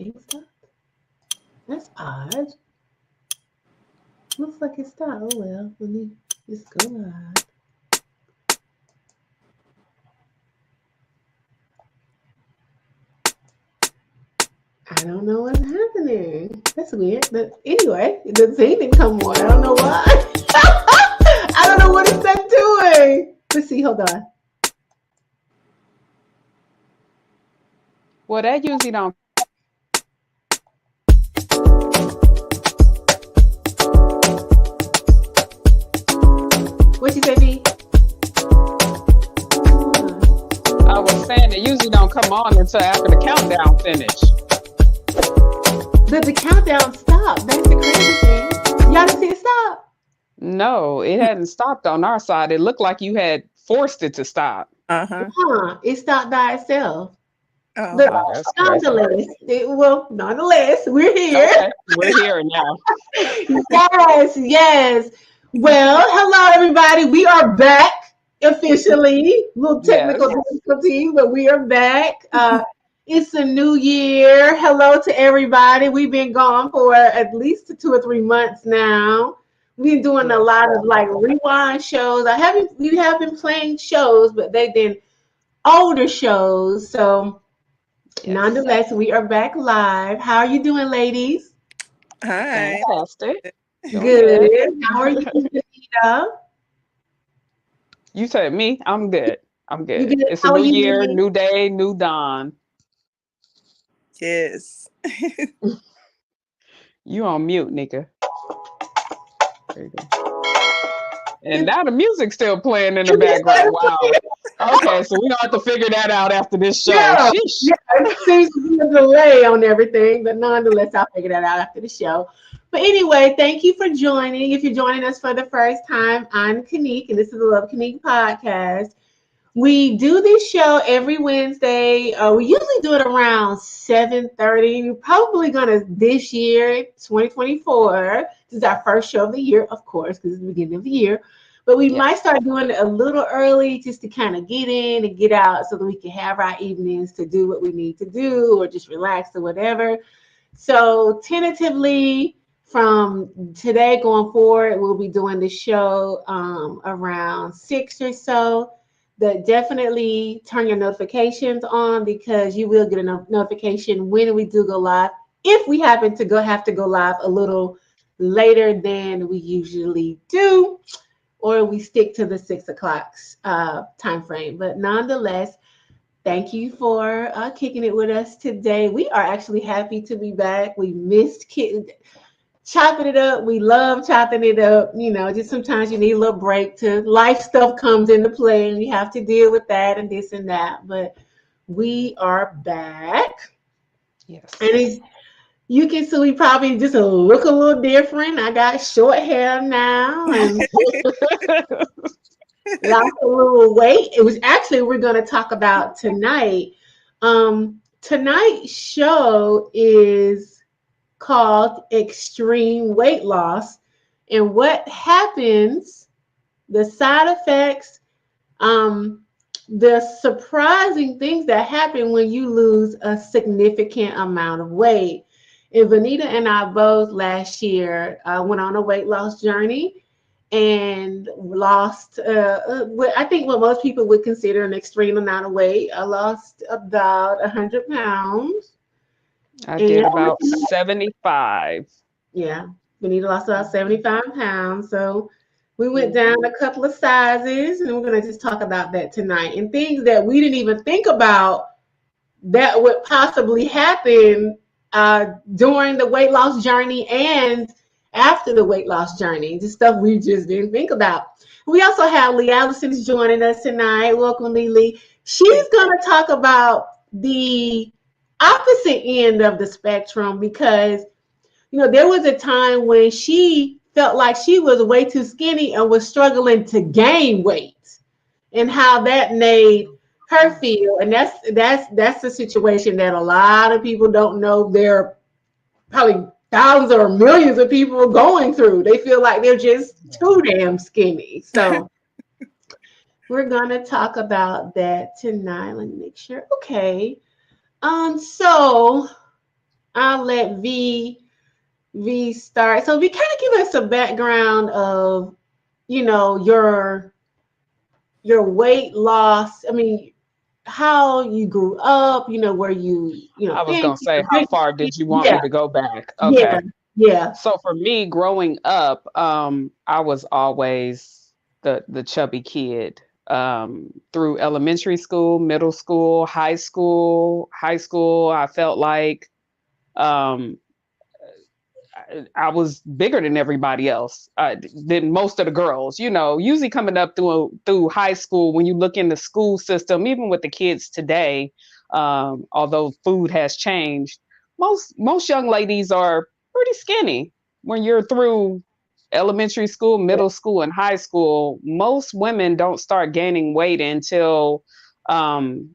It stopped. That's odd. Looks like it stopped. Oh well, let me just go live. I don't know what's happening. That's weird. But anyway, the thing didn't come on. I don't know why. I don't know what it's that doing. Let's see. Hold on. Well, that usually don't. What you say, B? I was saying it usually don't come on until after the countdown finish. But the countdown stopped. That's the crazy thing. Y'all didn't see it stop. No, it hadn't stopped on our side. It looked like you had forced it to stop. Uh-huh. Huh? It stopped by itself. Oh, But Oh, that's crazy. nonetheless, we're here. Okay, we're here now. Yes, yes. Well, hello everybody. We are back officially. Little technical Yes. difficulty, but we are back. It's a new year. Hello to everybody. We've been gone for at least 2 or 3 months now. We've been doing a Yes. lot of like rewind shows. We have been playing shows, but they've been older shows. So Yes. nonetheless, we are back live. How are you doing, ladies? hi. Fantastic. Doing good. Good. How are you, Anita? You said me. I'm good. I'm You good. good? It's a How are new you, year, Lily? new day, new dawn. Yes. You on mute, Nika. There you go. And now the music's still playing in the background. Wow. Okay, so we don't have to figure that out after this show. Yeah, Sheesh. yeah. It seems to be a delay on everything, but nonetheless, I'll figure that out after the show. But anyway, thank you for joining. If you're joining us for the first time, I'm Kanique, and this is the Love Kanique podcast. We do this show every Wednesday. We usually do it around 7:30. We're probably gonna this year, 2024. This is our first show of the year, of course, because it's the beginning of the year. But we might Yes. start doing it a little early just to kind of get in and get out so that we can have our evenings to do what we need to do or just relax or whatever. So tentatively, from today going forward, we'll be doing the show around 6 or so. But definitely turn your notifications on because you will get a notification when we do go live. If we happen to have to go live a little later than we usually do, or we stick to the 6 o'clock time frame. But nonetheless, thank you for kicking it with us today. We are actually happy to be back. We missed chopping it up. We love chopping it up. You know, just sometimes you need a little break to life stuff comes into play and you have to deal with that and this and that. But we are back. And Yes. you can see we probably just look a little different. I got short hair now and lost a little weight. It was actually we're going to talk about tonight. Tonight's show is called Extreme Weight Loss, and what happens, the side effects, um, the surprising things that happen when you lose a significant amount of weight. And Vanita and I both last year went on a weight loss journey and lost what I think what most people would consider an extreme amount of weight. I lost about 100 pounds. I did And about 75. yeah, Vanita lost about 75 pounds. So we went Mhm. down a couple of sizes, and we're going to just talk about that tonight and things that we didn't even think about that would possibly happen during the weight loss journey and after the weight loss journey, just stuff we just didn't think about. We also have Lee Allison is joining us tonight. Welcome, Lee. She's Thank going to talk about the opposite end of the spectrum because there was a time when she felt like she was way too skinny and was struggling to gain weight and how that made her feel. And that's the situation that a lot of people don't know. There are probably thousands or millions of people going through. They feel like they're just too damn skinny. So we're gonna talk about that tonight. Let me make sure. Okay. So I'll let V start. So, V, kind of give us a background of, you know, your weight loss. I mean, how you grew up. You know, where you know, I was thin. gonna say, how far did you want Yeah, me to go back? yeah, Okay. yeah, So for me, growing up, I was always the chubby kid. Through elementary school, middle school, high school. High school, I felt like um, I was bigger than everybody else, than most of the girls. You know, usually coming up through high school, when you look in the school system, even with the kids today, although food has changed, most young ladies are pretty skinny. When you're through elementary school, yeah, middle school, and high school, most women don't start gaining weight until um,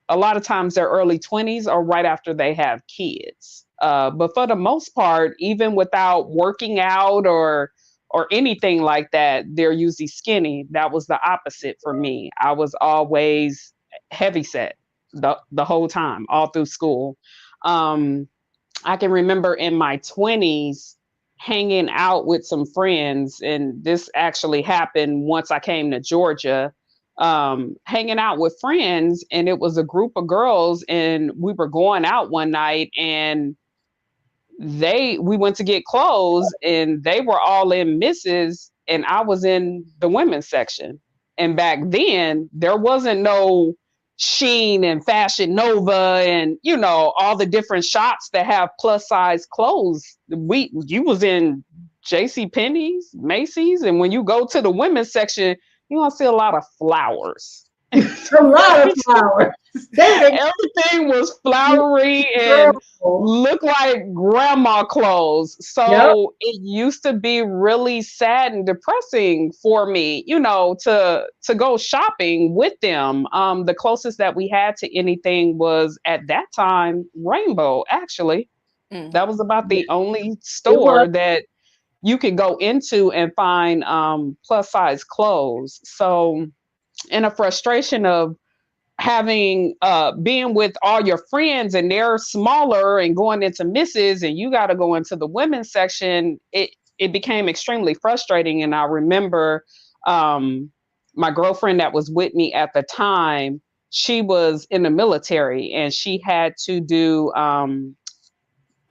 a lot of times their early 20s or right after they have kids. But for the most part, even without working out or anything like that, they're usually skinny. That was the opposite for me. I was always heavy set the whole time, all through school. Um, I can remember in my 20s hanging out with some friends, and this actually happened once I came to Georgia. Hanging out with friends, and it was a group of girls, and we were going out one night, and we went to get clothes, and they were all in misses, and I was in the women's section. And back then there wasn't no Sheen and Fashion Nova and all the different shops that have plus size clothes. You was in JC Penney's, Macy's, and when you go to the women's section, you're gonna see a lot of flowers. a lot of flowers. Dang, Everything was flowery and girl. looked like grandma clothes. Yep. So it used to be really sad and depressing for me, to go shopping with them. The closest that we had to anything was at that time Rainbow, actually. Mm. That was about Yeah, the only it was. store that you could go into and find plus size clothes. So in a frustration of having being with all your friends and they're smaller and going into misses and you got to go into the women's section, it became extremely frustrating. And I remember um my girlfriend that was with me at the time, she was in the military and she had to do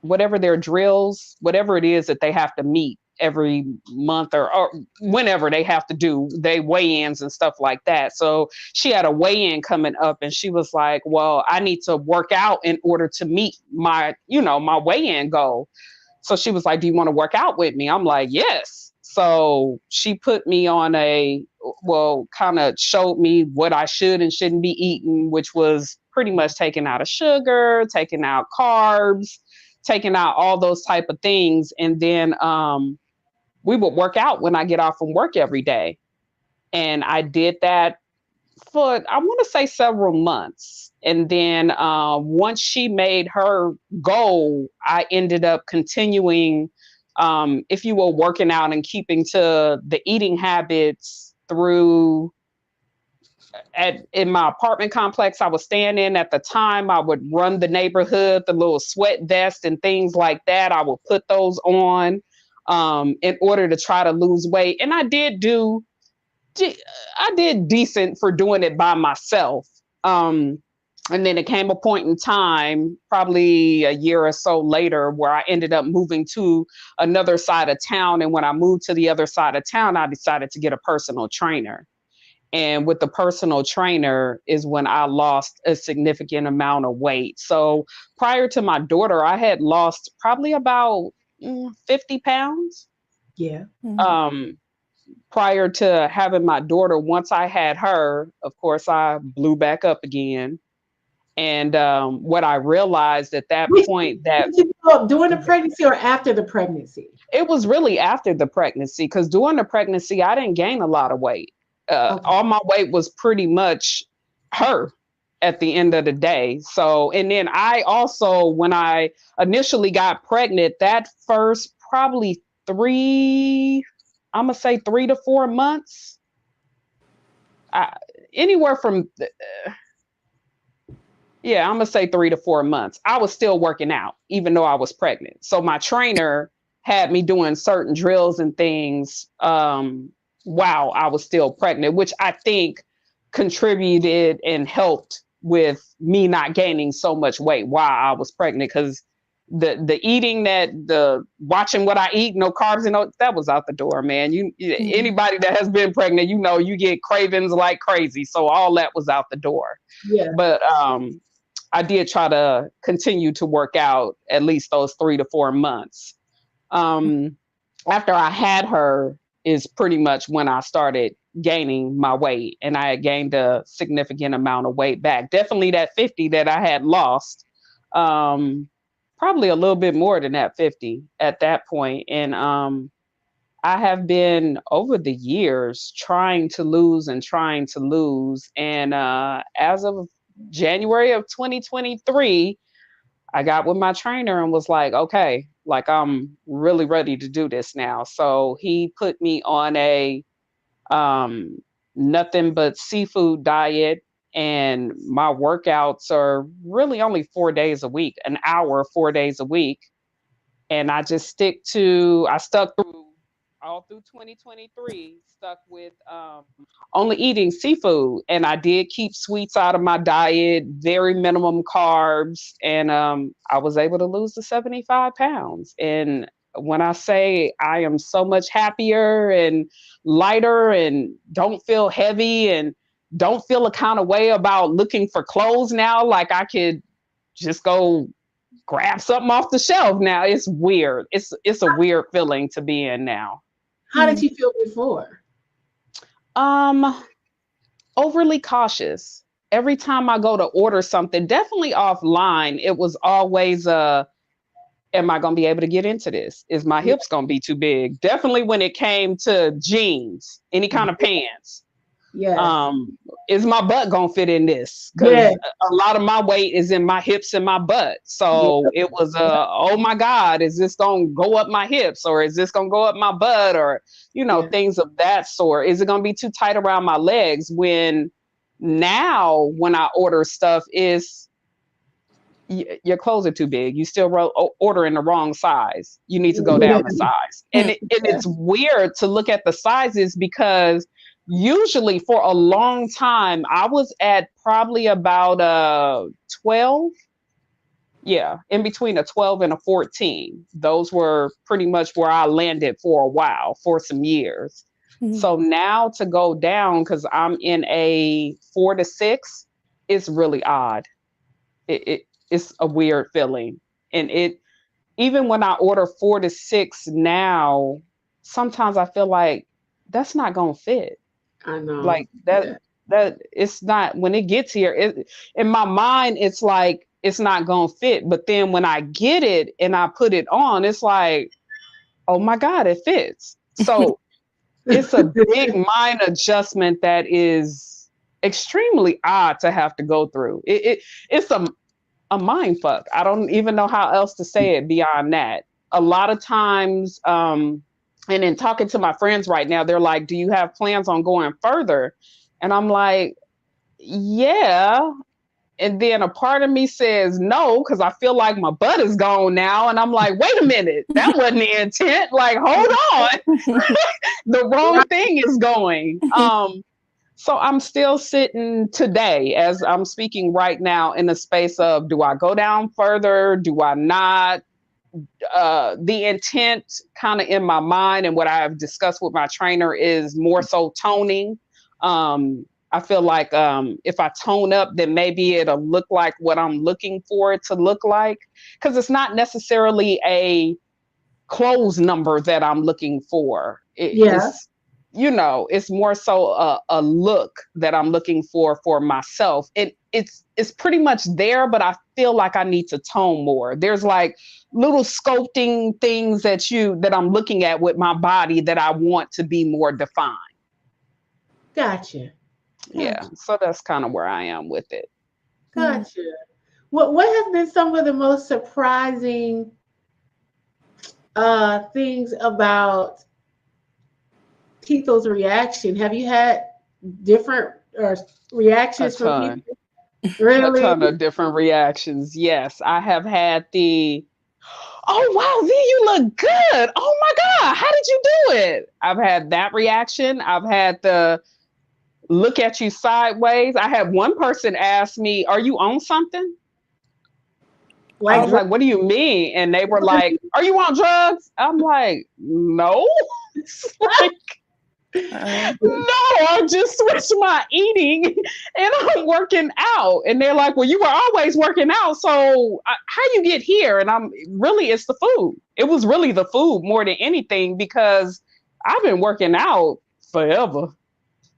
whatever their drills, whatever it is that they have to meet every month or whenever they have to do they weigh-ins and stuff like that. So she had a weigh-in coming up and she was like, well, I need to work out in order to meet my weigh-in goal. So she was like, do you want to work out with me? I'm like, yes. So she put me on kind of showed me what I should and shouldn't be eating, which was pretty much taking out of sugar, taking out carbs, taking out all those type of things. And then we would work out when I get off from work every day. And I did that for, I want to say, several months. And then once she made her goal, I ended up continuing, if you will, working out and keeping to the eating habits through in my apartment complex I was staying in at the time. I would run the neighborhood, the little sweat vest and things like that. I would put those on in order to try to lose weight. And I did decent for doing it by myself. And then it came a point in time, probably a year or so later, where I ended up moving to another side of town. And when I moved to the other side of town, I decided to get a personal trainer. And with the personal trainer is when I lost a significant amount of weight. So prior to my daughter, I had lost probably about 50 pounds. Yeah. Mm. Um, Prior to having my daughter, once I had her, of course, I blew back up again. And what I realized at that Which point that did you grow up during the pregnancy or after the pregnancy? it was really after the pregnancy, because during the pregnancy, I didn't gain a lot of weight. Okay. All my weight was pretty much her at the end of the day. So, and then I also, when I initially got pregnant, that first probably I'm going to say 3 to 4 months, I, anywhere from Yeah, I'm gonna say 3 to 4 months. I was still working out, even though I was pregnant. So my trainer had me doing certain drills and things while I was still pregnant, which I think contributed and helped with me not gaining so much weight while I was pregnant. Because the eating the watching what I eat, no carbs and no, that was out the door, man. Mhm. Anybody that has been pregnant, you get cravings like crazy. So all that was out the door. Yeah. But I did try to continue to work out at least those 3 to 4 months. Um, After I had her is pretty much when I started gaining my weight, and I had gained a significant amount of weight back. Definitely that 50 that I had lost. Um, Probably a little bit more than that 50 at that point. And I have been over the years trying to lose and trying to lose. And as of January of 2023, I got with my trainer and was like, okay, like I'm really ready to do this now. So he put me on a um, nothing but seafood diet. And my workouts are really only 4 days a week, an hour, 4 days a week. And I stuck through all through 2023, stuck with only eating seafood. And I did keep sweets out of my diet, very minimum carbs. And I was able to lose the 75 pounds. And when I say I am so much happier and lighter and don't feel heavy and don't feel a kind of way about looking for clothes now, like I could just go grab something off the shelf now. It's weird. It's a weird feeling to be in now. How did you feel before? Um, Overly cautious. Every time I go to order something, definitely offline, it was always am I gonna be able to get into this? Is my Yeah. hips gonna be too big? Definitely when it came to jeans, any kind of pants. Yes. um is my butt gonna fit in this, because Yes. a lot of my weight is in my hips and my butt, Yeah. so it was oh my god, is this gonna go up my hips, or is this gonna go up my butt, or Yeah. things of that sort. Is it gonna be too tight around my legs? When now when I order stuff, is your clothes are too big, you still order in the wrong size, you need to go down a size. And Yeah. it's weird to look at the sizes, because usually for a long time I was at probably about 12. Yeah, in between a 12 and a 14. Those were pretty much where I landed for a while, for some years. Mhm. So now to go down, because I'm in a 4 to 6, it's really odd. It's a weird feeling. And it even when I order 4 to 6 now, sometimes I feel like that's not gonna fit. I know. Like that Yeah. that it's not, when it gets here, in my mind it's like it's not gonna fit. But then when I get it and I put it on, it's like, oh my God, it fits. So it's a big mind adjustment that is extremely odd to have to go through. It's a mind fuck. I don't even know how else to say it beyond that. A lot of times, and in talking to my friends right now, they're like, "Do you have plans on going further?" And I'm like, "Yeah." And then a part of me says no, because I feel like my butt is gone now. And I'm like, wait a minute, that wasn't the intent. Like, hold on, the wrong thing is going. So I'm still sitting today, as I'm speaking right now, in the space of, do I go down further? Do I not? The intent kind of in my mind and what I've discussed with my trainer is more so toning. I feel like if I tone up, then maybe it'll look like what I'm looking for it to look like. Because it's not necessarily a clothes number that I'm looking for. Yeah. It's more so a look that I'm looking for myself. It's pretty much there, but I feel like I need to tone more. There's like little sculpting things that I'm looking at with my body that I want to be more defined. Gotcha. Yeah, Gotcha. so that's kind of where I am with it. Mhm. Gotcha. What has been some of the most surprising things about people's reaction? Have you had different A reactions from ton. people? A Really? ton of different reactions. Yes, I have had the, oh wow, V, you look good. Oh my God, how did you do it? I've had that reaction. I've had the look at you sideways. I had one person ask me, "Are you on something?" I Like, was like, "What do you mean?" And they were like, "Are you on drugs?" I'm like, "No." It's like, no, I just switched my eating and I'm working out. And they're like, well, you were always working out. So how you get here? And I'm really, it's the food. It was really the food more than anything because I've been working out forever.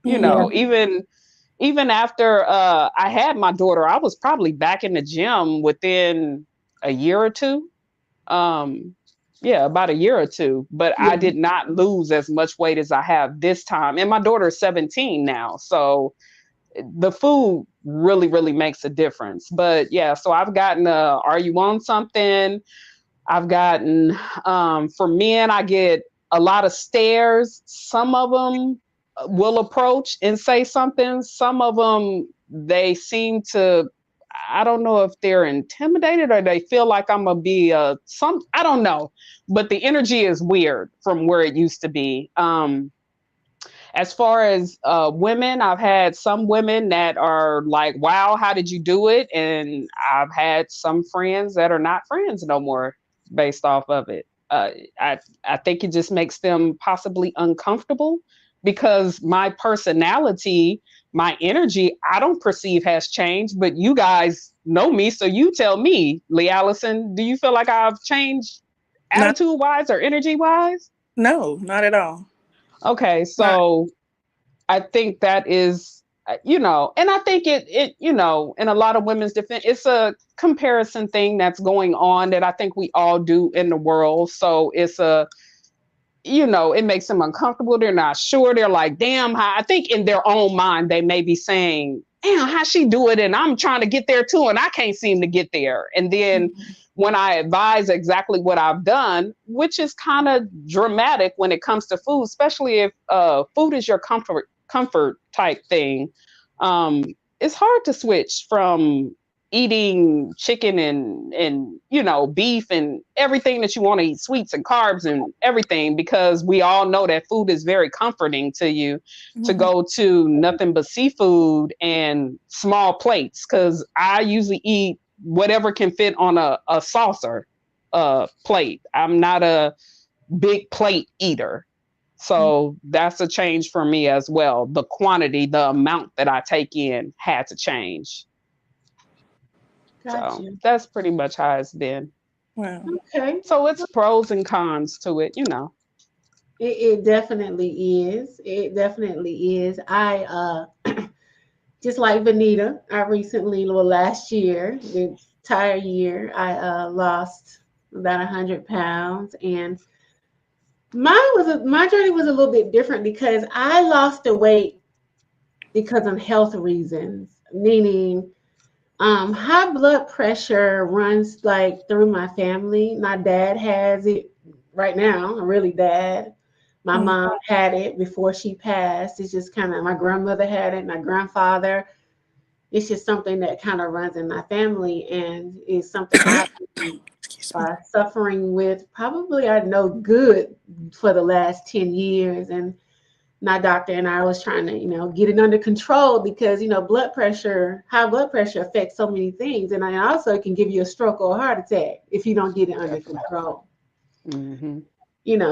You yeah. know, even after I had my daughter, I was probably back in the gym within a year or two. Um, yeah, about a year or two, but I Yeah. did not lose as much weight as I have this time. And my daughter's 17 now. So the food really, really makes a difference. But yeah, so I've gotten are you on something? I've gotten for men, I get a lot of stares. Some of them will approach and say something. Some of them, they seem to, I don't know if they're intimidated or they feel like I'm gonna be I don't know, but the energy is weird from where it used to be. As far as women, I've had some women that are like, wow, how did you do it? And I've had some friends that are not friends no more based off of it. I, I think it just makes them possibly uncomfortable because my personality, my energy, I don't perceive has changed, but you guys know me. So you tell me, Lee Allison, do you feel like I've changed Not, attitude wise or energy wise? no, not at all. Okay, Not, so I think that is, and I think in a lot of women's defense, it's a comparison thing that's going on that I think we all do in the world. So it makes them uncomfortable. They're not sure. They're like, damn, how, I think in their own mind, they may be saying, damn, how she do it? And I'm trying to get there too. And I can't seem to get there. And then when I advise exactly what I've done, which is kind of dramatic when it comes to food, especially if food is your comfort type thing. Um, it's hard to switch from eating chicken and beef and everything that you want to eat, sweets and carbs and everything, because we all know that food is very comforting to you, to mhm. go to nothing but seafood and small plates, because I usually eat whatever can fit on a saucer plate. I'm not a big plate eater. So that's a change for me as well. The quantity, the amount that I take in had to change. So Gotcha. that's pretty much how it's been. Wow. Okay. So it's pros and cons to it. It definitely is. It definitely is. I just like Vanita, I recently, well, last year, the entire year, I lost about 100 pounds, and my journey was a little bit different because I lost the weight because of health reasons, meaning high blood pressure runs like through my family. My dad has it right now, really bad. My Mm, mom had it before she passed. It's just kind of, my grandmother had it, my grandfather. It's just something that kind of runs in my family, and is something I've been excuse me. suffering with probably, I know, good for the last 10 years. And my doctor and I was trying to, get it under control because, high blood pressure affects so many things. And I also can give you a stroke or a heart attack if you don't get it under Definitely. control. Hmm.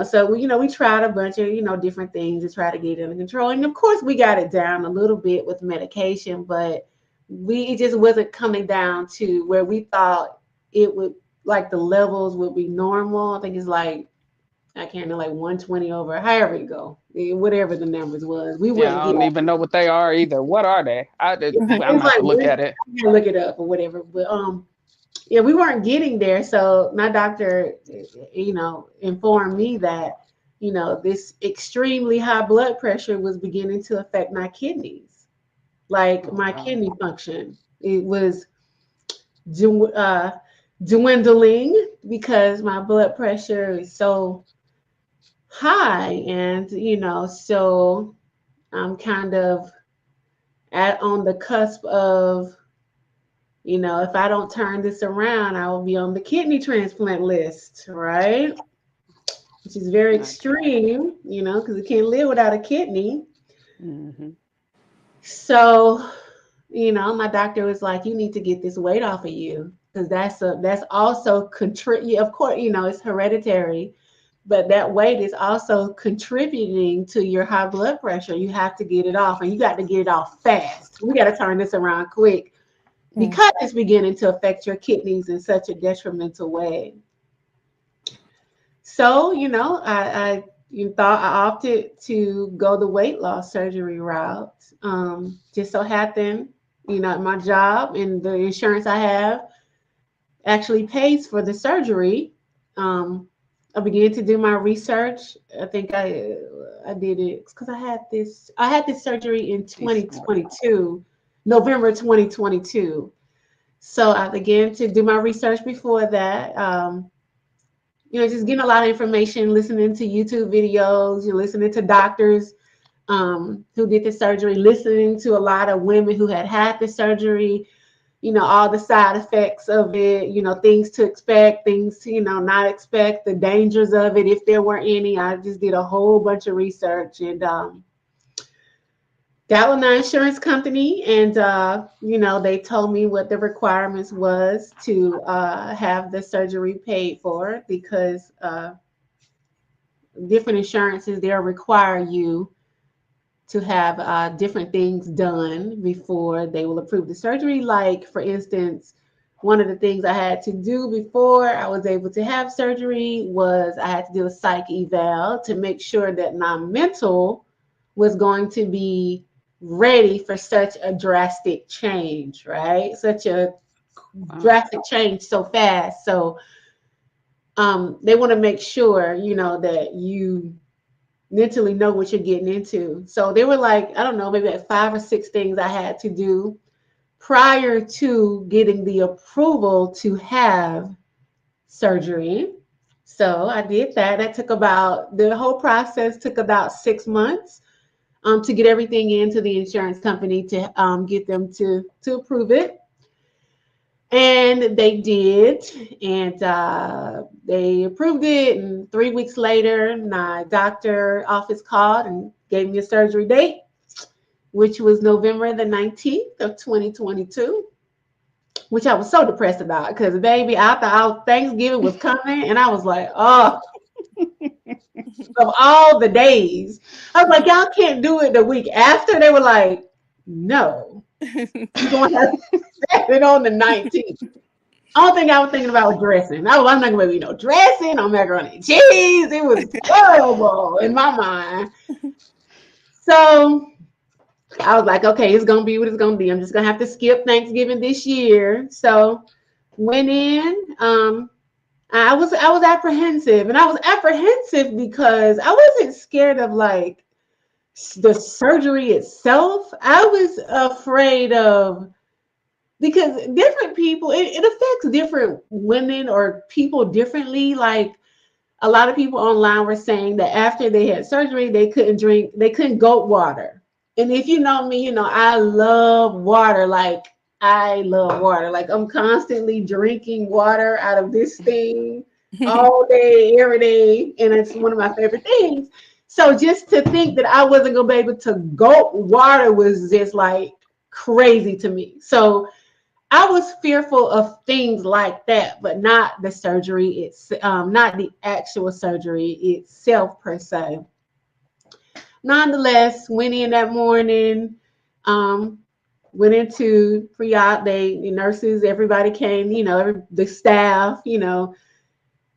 So we tried a bunch of, different things to try to get it under control. And of course we got it down a little bit with medication, but it just wasn't coming down to where we thought it would, like the levels would be normal. I think it's like, I can't know, like 120 over, however it go, whatever the numbers was. We Yeah, wouldn't I get don't even know what they are either. What are they? Mhm. I'm it's gonna have like to look at it. you gotta look it up or whatever. But yeah, we weren't getting there. So my doctor, informed me that, this extremely high blood pressure was beginning to affect my kidneys, like Oh my wow. kidney function. It was du- uh, dwindling because my blood pressure is so high, and so I'm kind of on the cusp of If I don't turn this around, I will be on the kidney transplant list, right? Which is very extreme, because you can't live without a kidney. Mm-hmm. So, my doctor was like, you need to get this weight off of you because that's also of course, it's hereditary, but that weight is also contributing to your high blood pressure. You have to get it off, and you got to get it off fast. We got to turn this around quick because it's beginning to affect your kidneys in such a detrimental way. So, I thought I opted to go the weight loss surgery route. Just so happened, my job and the insurance I have actually pays for the surgery. I began to do my research. I think I did it because I had this surgery in 2022, November 2022. So I began to do my research before that. Just getting a lot of information, listening to YouTube videos, you're listening to doctors who did the surgery, listening to a lot of women who had the surgery, all the side effects of it, things to expect, things to, not expect, the dangers of it, if there were any. I just did a whole bunch of research and got with my insurance company, and they told me what the requirements was to have the surgery paid for, because different insurances, they'll require you to have different things done before they will approve the surgery. Like, for instance, one of the things I had to do before I was able to have surgery was I had to do a psych eval to make sure that my mental was going to be ready for such a drastic change, right? Such a drastic change so fast. So they want to make sure, that you mentally know what you're getting into. So there were like, I don't know, maybe like 5 or 6 things I had to do prior to getting the approval to have surgery. So I did that. The whole process took about 6 months to get everything into the insurance company to get them to approve it. And they did, and they approved it. And 3 weeks later, my doctor office called and gave me a surgery date, which was November the 19th of 2022, which I was so depressed about because, baby, I thought Thanksgiving was coming, and I was like, oh, of all the days. I was like, y'all can't do it the week after. They were like, no, you're going to have to set it on the 19th. Only thing I was thinking about was dressing. I'm not going to be dressing on macaroni and cheese. It was horrible in my mind. So I was like, okay, it's going to be what it's going to be. I'm just going to have to skip Thanksgiving this year. So went in. I was apprehensive, and I was apprehensive because I wasn't scared of like the surgery itself. I was afraid of, because different people, it affects different women or people differently. Like, a lot of people online were saying that after they had surgery, they couldn't gulp water. And if you know me, I love water. Like, I love water. Like, I'm constantly drinking water out of this thing all day, every day. And it's one of my favorite things. So just to think that I wasn't going to be able to gulp water was just like crazy to me. So I was fearful of things like that, but not the surgery. Not the actual surgery itself per se. Nonetheless, went in that morning, went into pre-op. The nurses, everybody came, the staff,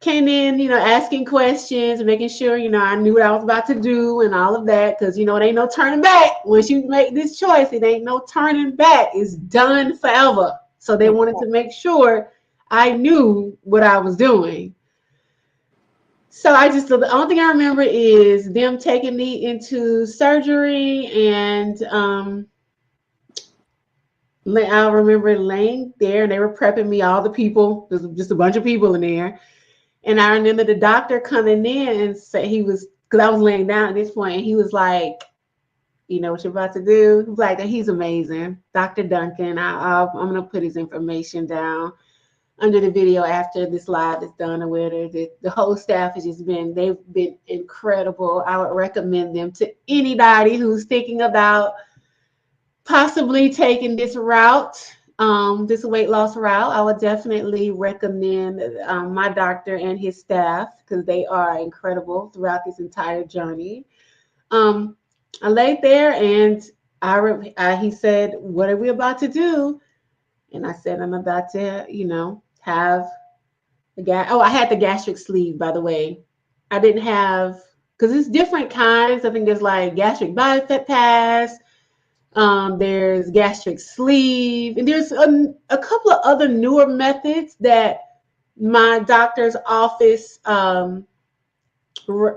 came in, asking questions, making sure, I knew what I was about to do and all of that. Because, it ain't no turning back. Once you make this choice, it ain't no turning back. It's done forever. So they wanted to make sure I knew what I was doing. So the only thing I remember is them taking me into surgery, and I remember laying there, and they were prepping me, all the people, there's just a bunch of people in there. And I remember the doctor coming in and say, because I was laying down at this point, and he was like, You know what you're about to do? Like, he's amazing. Dr. Duncan. I'm going to put his information down under the video after this live is done or whatever. The whole staff has just been, they've been incredible. I would recommend them to anybody who's thinking about possibly taking this route, this weight loss route. I would definitely recommend my doctor and his staff because they are incredible throughout this entire journey. I laid there and he said, "What are we about to do?" And I said, "I'm about to, have the I had the gastric sleeve, by the way. I didn't have, because it's different kinds. I think there's like gastric bypass, there's gastric sleeve, and there's a couple of other newer methods that my doctor's office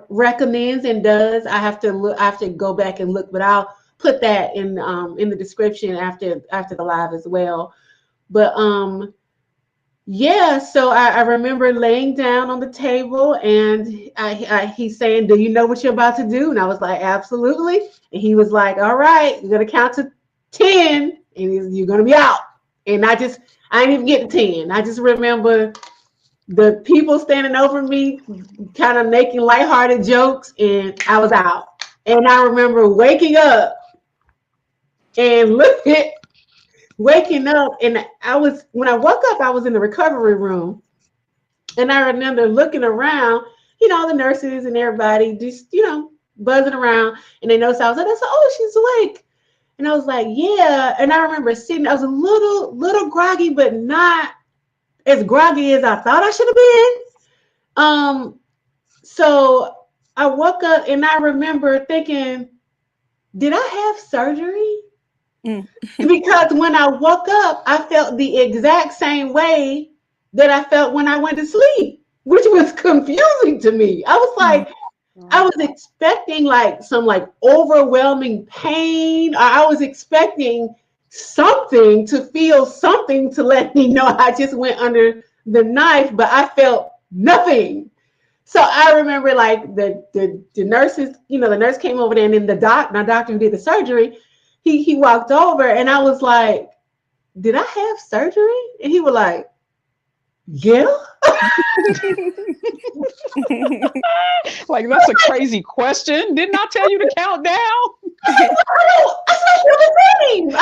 recommends and does. I have to look. I have to go back and look, but I'll put that in the description after the live as well. But yeah. So I remember laying down on the table, and he's saying, "Do you know what you're about to do?" And I was like, "Absolutely." And he was like, "All right, you're gonna count to 10, and you're gonna be out." And I didn't even get to 10. I just remember the people standing over me kind of making lighthearted jokes, and I was out. And I remember waking up and waking up, and when I woke up, I was in the recovery room, and I remember looking around, the nurses and everybody just, buzzing around, and they noticed I was like, "Oh, she's awake." And I was like, "Yeah." And I remember sitting, I was a little groggy, but not as groggy as I thought I should have been. So I woke up and I remember thinking, did I have surgery? Because when I woke up, I felt the exact same way that I felt when I went to sleep, which was confusing to me. I was like, I was expecting like some like overwhelming pain. I was expecting something to feel something to let me know I just went under the knife, but I felt nothing. So I remember like the nurses, the nurse came over there, and then my doctor who did the surgery, he walked over, and I was like, "Did I have surgery?" And he was like, "Yeah." Like, that's a crazy question. Didn't I tell you to count down? I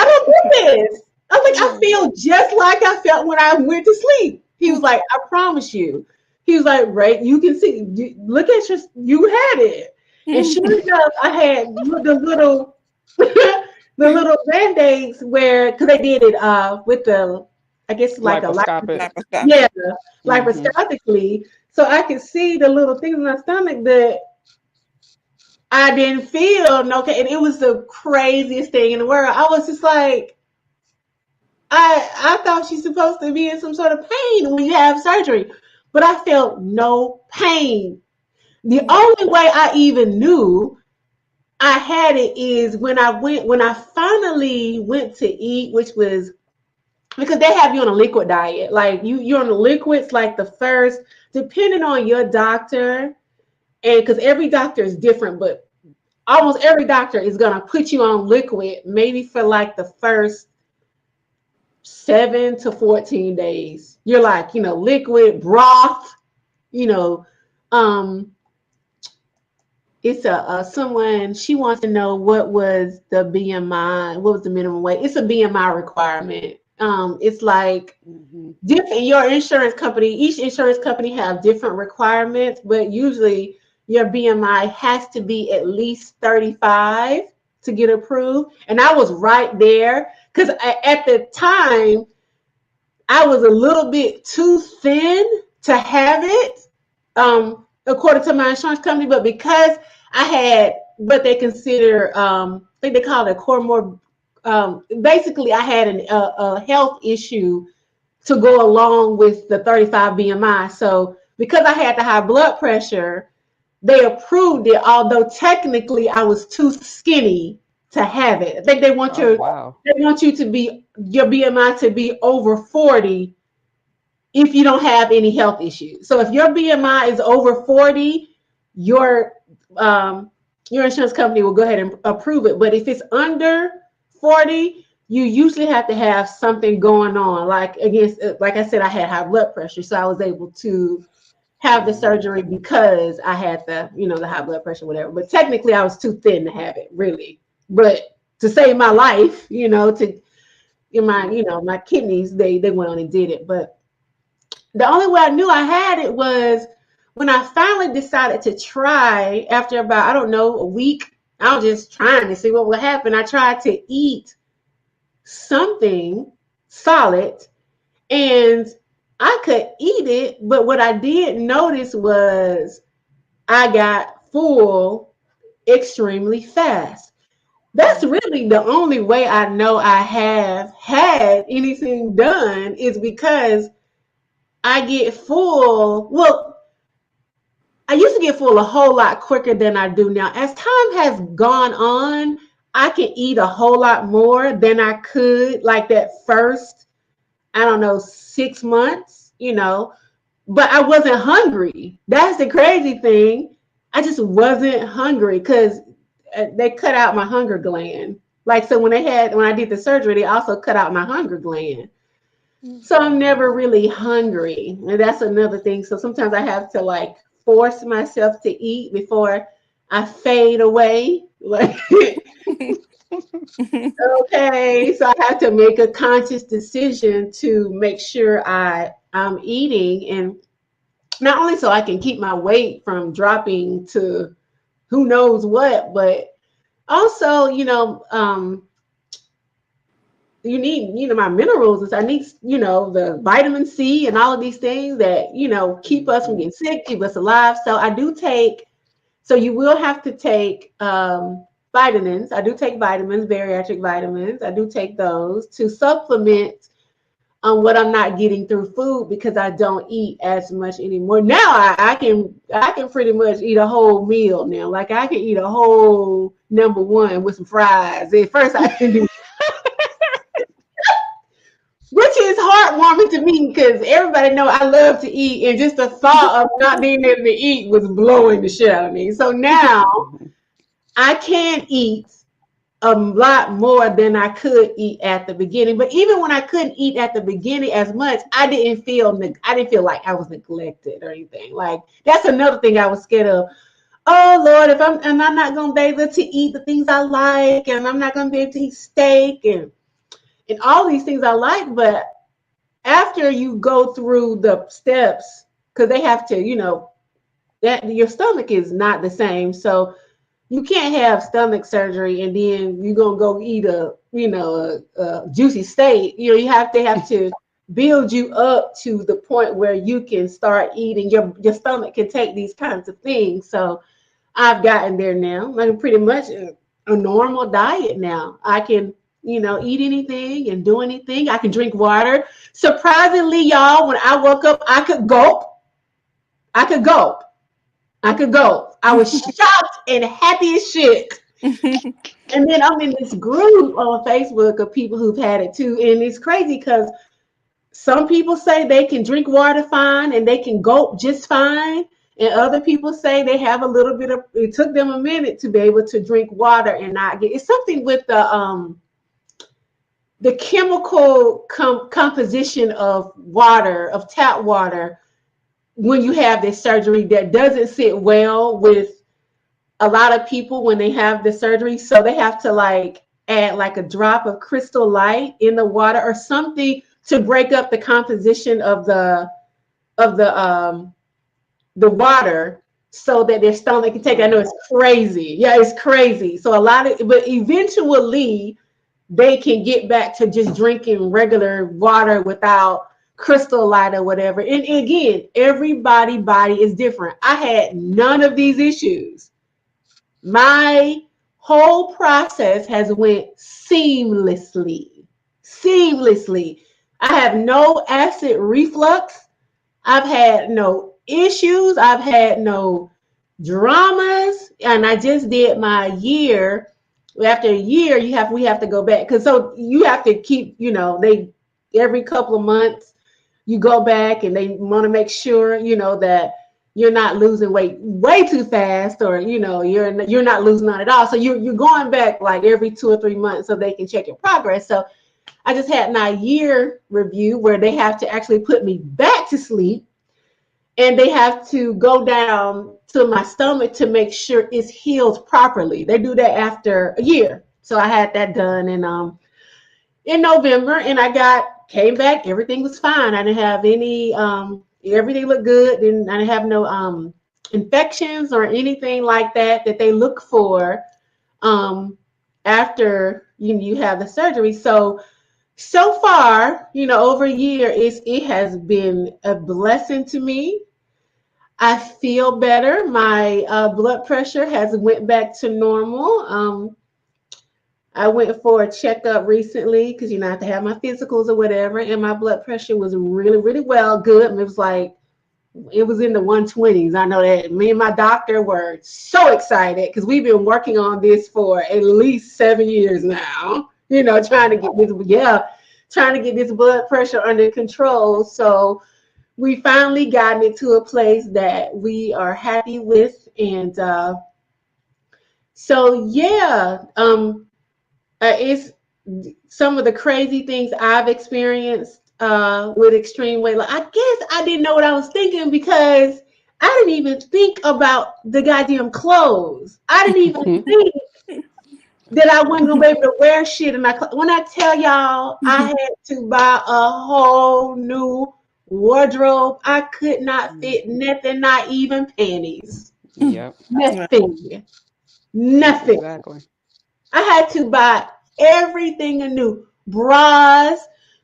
don't do this. I was like, I feel just like I felt when I went to sleep. He was like, "I promise you." He was like, "Right, you can see. Look at you had it." And sure enough, I had the little band-aids because they did it with the, I guess like laparoscopic. Laparoscopically. So I could see the little things in my stomach that I didn't feel okay. And it was the craziest thing in the world. I was just like, I thought she's supposed to be in some sort of pain when you have surgery, but I felt no pain. The only way I even knew I had it is when I finally went to eat, which was because they have you on a liquid diet. Like you're on the liquids like the first, depending on your doctor, and because every doctor is different, but almost every doctor is gonna put you on liquid maybe for like the first 7 to 14 days. You're like, liquid broth, it's someone, she wants to know what was the BMI, what was the minimum weight. It's a BMI requirement. It's like different. Your insurance company, each insurance company have different requirements, but usually your BMI has to be at least 35 to get approved. And I was right there because at the time I was a little bit too thin to have it, according to my insurance company. But because I had what they consider, I think they call it basically I had a health issue to go along with the 35 BMI. So because I had the high blood pressure, they approved it, although technically I was too skinny to have it. I think they want they want you to be, your BMI to be over 40 if you don't have any health issues. So if your BMI is over 40, your your insurance company will go ahead and approve it. But if it's under 40, you usually have to have something going on. Like against, like I said, I had high blood pressure, so I was able to have the surgery because I had the, the high blood pressure, whatever. But technically, I was too thin to have it, really. But to save my life, to in my, my kidneys, they went on and did it. But the only way I knew I had it was when I finally decided to try after about, I don't know, a week. I was just trying to see what would happen. I tried to eat something solid and I could eat it, but what I did notice was I got full extremely fast. That's really the only way I know I have had anything done is because I get full. Well, I used to get full a whole lot quicker than I do now. As time has gone on, I can eat a whole lot more than I could like that first, I don't know, 6 months, but I wasn't hungry. That's the crazy thing. I just wasn't hungry because they cut out my hunger gland. Like, so when I did the surgery, they also cut out my hunger gland. So I'm never really hungry. And that's another thing. So sometimes I have to like force myself to eat before I fade away. Like, okay. So I have to make a conscious decision to make sure I'm eating, and not only so I can keep my weight from dropping to who knows what, but also, you need, my minerals. I need, the vitamin C and all of these things that, keep us from getting sick, keep us alive. So I do take, so you will have to take vitamins. I do take vitamins, bariatric vitamins. I do take those to supplement on what I'm not getting through food because I don't eat as much anymore. Now I can pretty much eat a whole meal now. Like I can eat a whole number one with some fries. At first I can do, which is heartwarming to me because everybody know I love to eat, and just the thought of not being able to eat was blowing the shit out of me. So now I can eat a lot more than I could eat at the beginning. But even when I couldn't eat at the beginning as much, I didn't feel like I was neglected or anything. Like that's another thing I was scared of. Oh Lord, if I'm not gonna be able to eat the things I like, and I'm not gonna be able to eat steak and all these things I like. But after you go through the steps, because they have to, that your stomach is not the same. So you can't have stomach surgery and then you're gonna go eat a juicy steak. You have to build you up to the point where you can start eating. Your stomach can take these kinds of things. So I've gotten there now. Like pretty much a normal diet now. I can eat anything and do anything. I can drink water. Surprisingly, y'all, when I woke up, I could gulp. I could gulp. I could go. I was shocked and happy as shit. And then I'm in this group on Facebook of people who've had it too. And it's crazy because some people say they can drink water fine and they can gulp just fine. And other people say they have a little bit of, it took them a minute to be able to drink water and not get, it's something with the chemical composition of water, of tap water, when you have this surgery that doesn't sit well with a lot of people when they have the surgery. So they have to like add like a drop of crystal light in the water or something to break up the composition of the water so that their stomach can take it. I know it's crazy. Yeah, it's crazy. So but eventually they can get back to just drinking regular water without crystal light or whatever. And again, everybody's body is different. I had none of these issues. My whole process has went seamlessly. I have no acid reflux. I've had no issues. I've had no dramas. And I just did my year. After a year, we have to go back because so you have to keep, they every couple of months you go back and they want to make sure, that you're not losing weight way too fast, or you're not losing none at all. So you're going back like every 2 or 3 months so they can check your progress. So I just had my year review where they have to actually put me back to sleep, and they have to go down to my stomach to make sure it's healed properly. They do that after a year. So I had that done in November, and came back. Everything was fine. I didn't have any. Everything looked good, and I didn't have no infections or anything like that they look for after you have the surgery. So far, over a year, it has been a blessing to me. I feel better. My blood pressure has went back to normal. I went for a checkup recently because I have to have my physicals or whatever, and my blood pressure was really, really good. It was in the 120s. I know that me and my doctor were so excited because we've been working on this for at least 7 years now. Trying to get this blood pressure under control. So we finally gotten it to a place that we are happy with, and so yeah. It's some of the crazy things I've experienced with extreme weight loss. I guess I didn't know what I was thinking because I didn't even think about the goddamn clothes. I didn't even think that I wasn't gonna be able to wear shit. And when I tell y'all, I had to buy a whole new wardrobe. I could not fit nothing, not even panties. Yep. Nothing. Nothing. Exactly. I had to buy everything anew. Bras,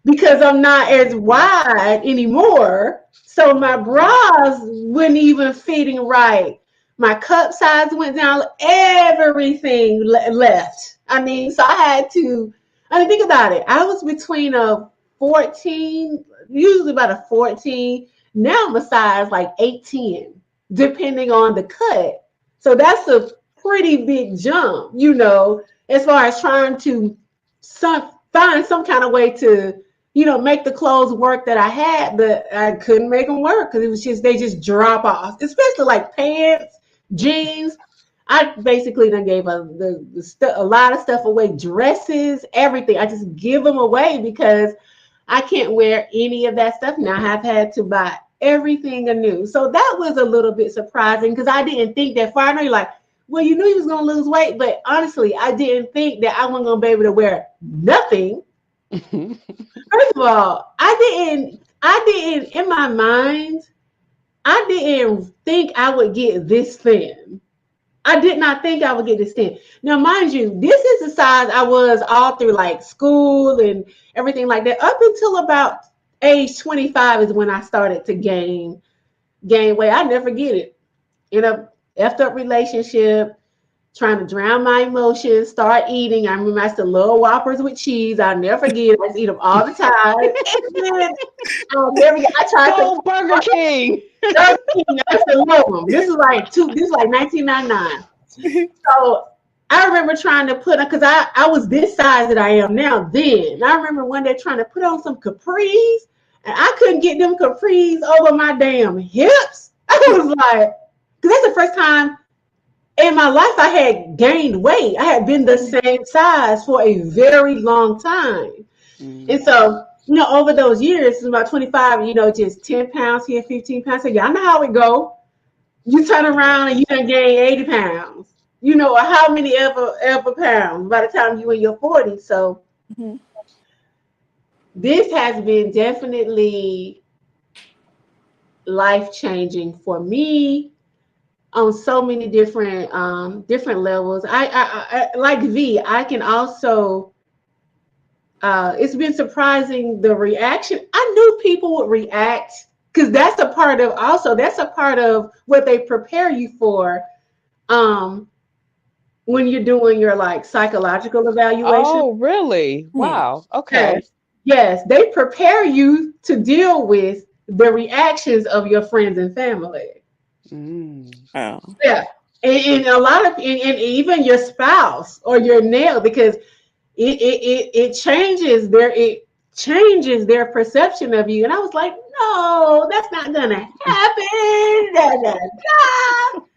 because I'm not as wide anymore. So my bras wouldn't even fitting right. My cup size went down. Everything left. So think about it. I was between a 14, usually about a 14. Now I'm a size like 18, depending on the cut. So that's a pretty big jump, as far as trying to find some kind of way to, make the clothes work that I had, but I couldn't make them work because they just drop off, especially like pants, jeans. I basically done gave a lot of stuff away, dresses, everything. I just give them away because I can't wear any of that stuff now. I've had to buy everything anew. So that was a little bit surprising because I didn't think that far. I know you're like, well, you knew you was going to lose weight, but honestly, I didn't think that I wasn't going to be able to wear nothing. First of all, I didn't, in my mind, I didn't think I would get this thin. I did not think I would get this thin. Now, mind you, this is the size I was all through like school and everything like that. Up until about age 25 is when I started to gain weight. I never forget it. Effed up relationship, trying to drown my emotions, start eating. I remember I used to love Whoppers with cheese. I'll never forget it. I used to eat them all the time. And then I tried Go Burger King. I used to love them. This is like 1999. So I remember trying to put on, because I was this size that I am now then. I remember one day trying to put on some capris, and I couldn't get them capris over my damn hips. I was like, because that's the first time in my life I had gained weight. I had been the same size for a very long time. And so, over those years, about 25, just 10 pounds here, 15 pounds. So y'all know how it go. You turn around and you done gain 80 pounds. Or how many ever pounds by the time you in your 40s. So this has been definitely life-changing for me on so many different levels. I like V. I can also. It's been surprising the reaction. I knew people would react because that's a part of what they prepare you for. When you're doing your like psychological evaluation. Oh, really? Wow. Okay. Yes, they prepare you to deal with the reactions of your friends and family. Oh. Yeah, and a lot of, and even your spouse or your nail, because it changes their perception of you. And I was like, no, that's not gonna happen. Da, da, da.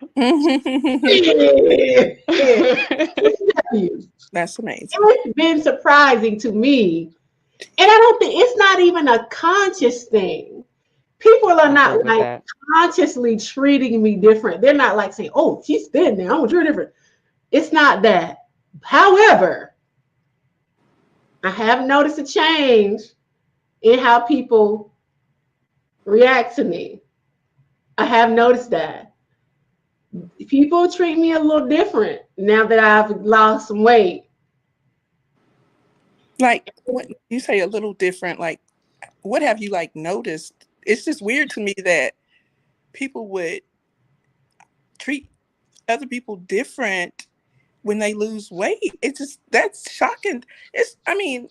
That's amazing. It's been surprising to me. And I don't think it's not even a conscious thing. People are I agree not with like that. consciously treating me different. They're not like saying, oh, she's thin now, I'm gonna treat her different. It's not that. However, I have noticed a change in how people react to me. I have noticed that. People treat me a little different now that I've lost some weight. Like, what you say a little different, like, what have you like noticed? It's just weird to me that people would treat other people different when they lose weight. It's just, that's shocking. I mean,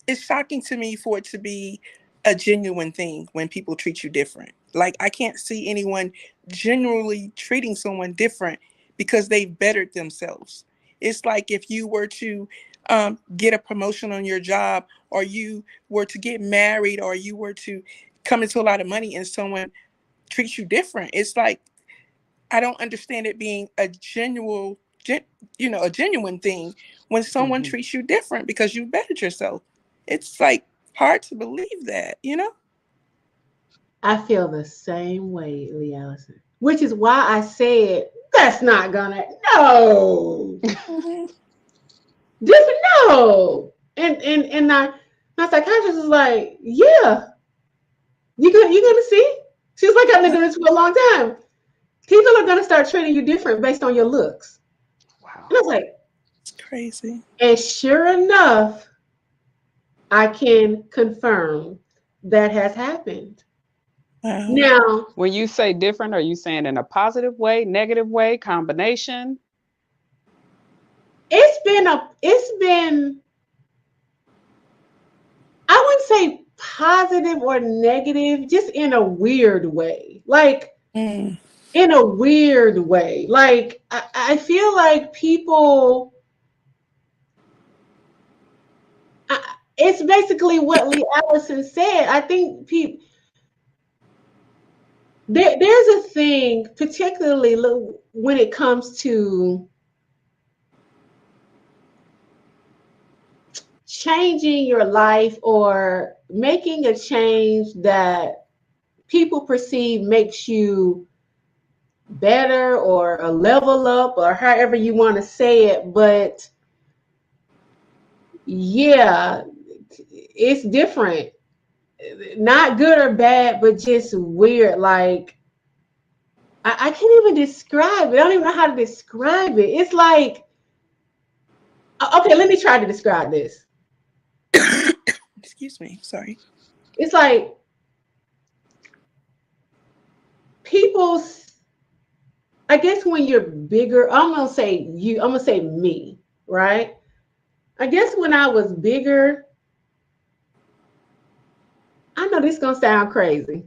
it's shocking to me for it to be a genuine thing when people treat you different. Like, I can't see anyone genuinely treating someone different because they've bettered themselves. It's like if you were to get a promotion on your job, or you were to get married, or you were to come into a lot of money and someone treats you different. It's like, I don't understand it being a a genuine thing when someone Hmm. treats you different because you bettered yourself. It's like hard to believe that, you know? I feel the same way, Lee Allison. Which is why I said that's not gonna no. Mhm. Different no. And my psychiatrist was like, yeah, you're gonna see. She's like, I've been doing this for a long time. People are gonna start treating you different based on your looks. Wow. And I was like, It's crazy. and sure enough, I can confirm that has happened. Wow. Now, When you say different, are you saying in a positive way, negative way, combination? it's been I wouldn't say positive or negative, just in a weird way. Like Mm. in a weird way. Like I feel like people it's basically what Lee Allison said. I think people there's a thing, particularly when it comes to changing your life or making a change that people perceive makes you better or a level up or however you want to say it. But yeah, it's different. Not good or bad, but just weird. Like I can't even describe it. I don't even know how to describe it. It's like, okay, let me try to describe this. Excuse me. Sorry. It's like people's, I guess when you're bigger, I'm gonna say me, right? I guess when I was bigger, I know this is gonna sound crazy.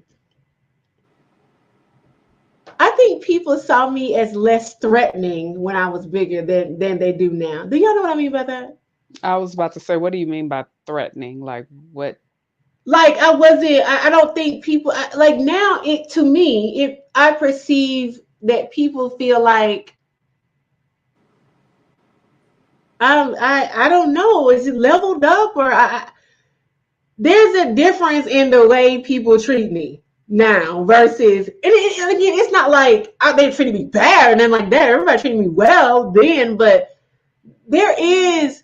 I think people saw me as less threatening when I was bigger than they do now. Do y'all know what I mean by that? I was about to say, what do you mean by threatening? Like what? Like I wasn't. I don't think people like now. It to me, if I perceive that people feel like I don't know. Is it leveled up or there's a difference in the way people treat me now versus and again, it's not like they treated me bad and then like that. Everybody treated me well then, but there is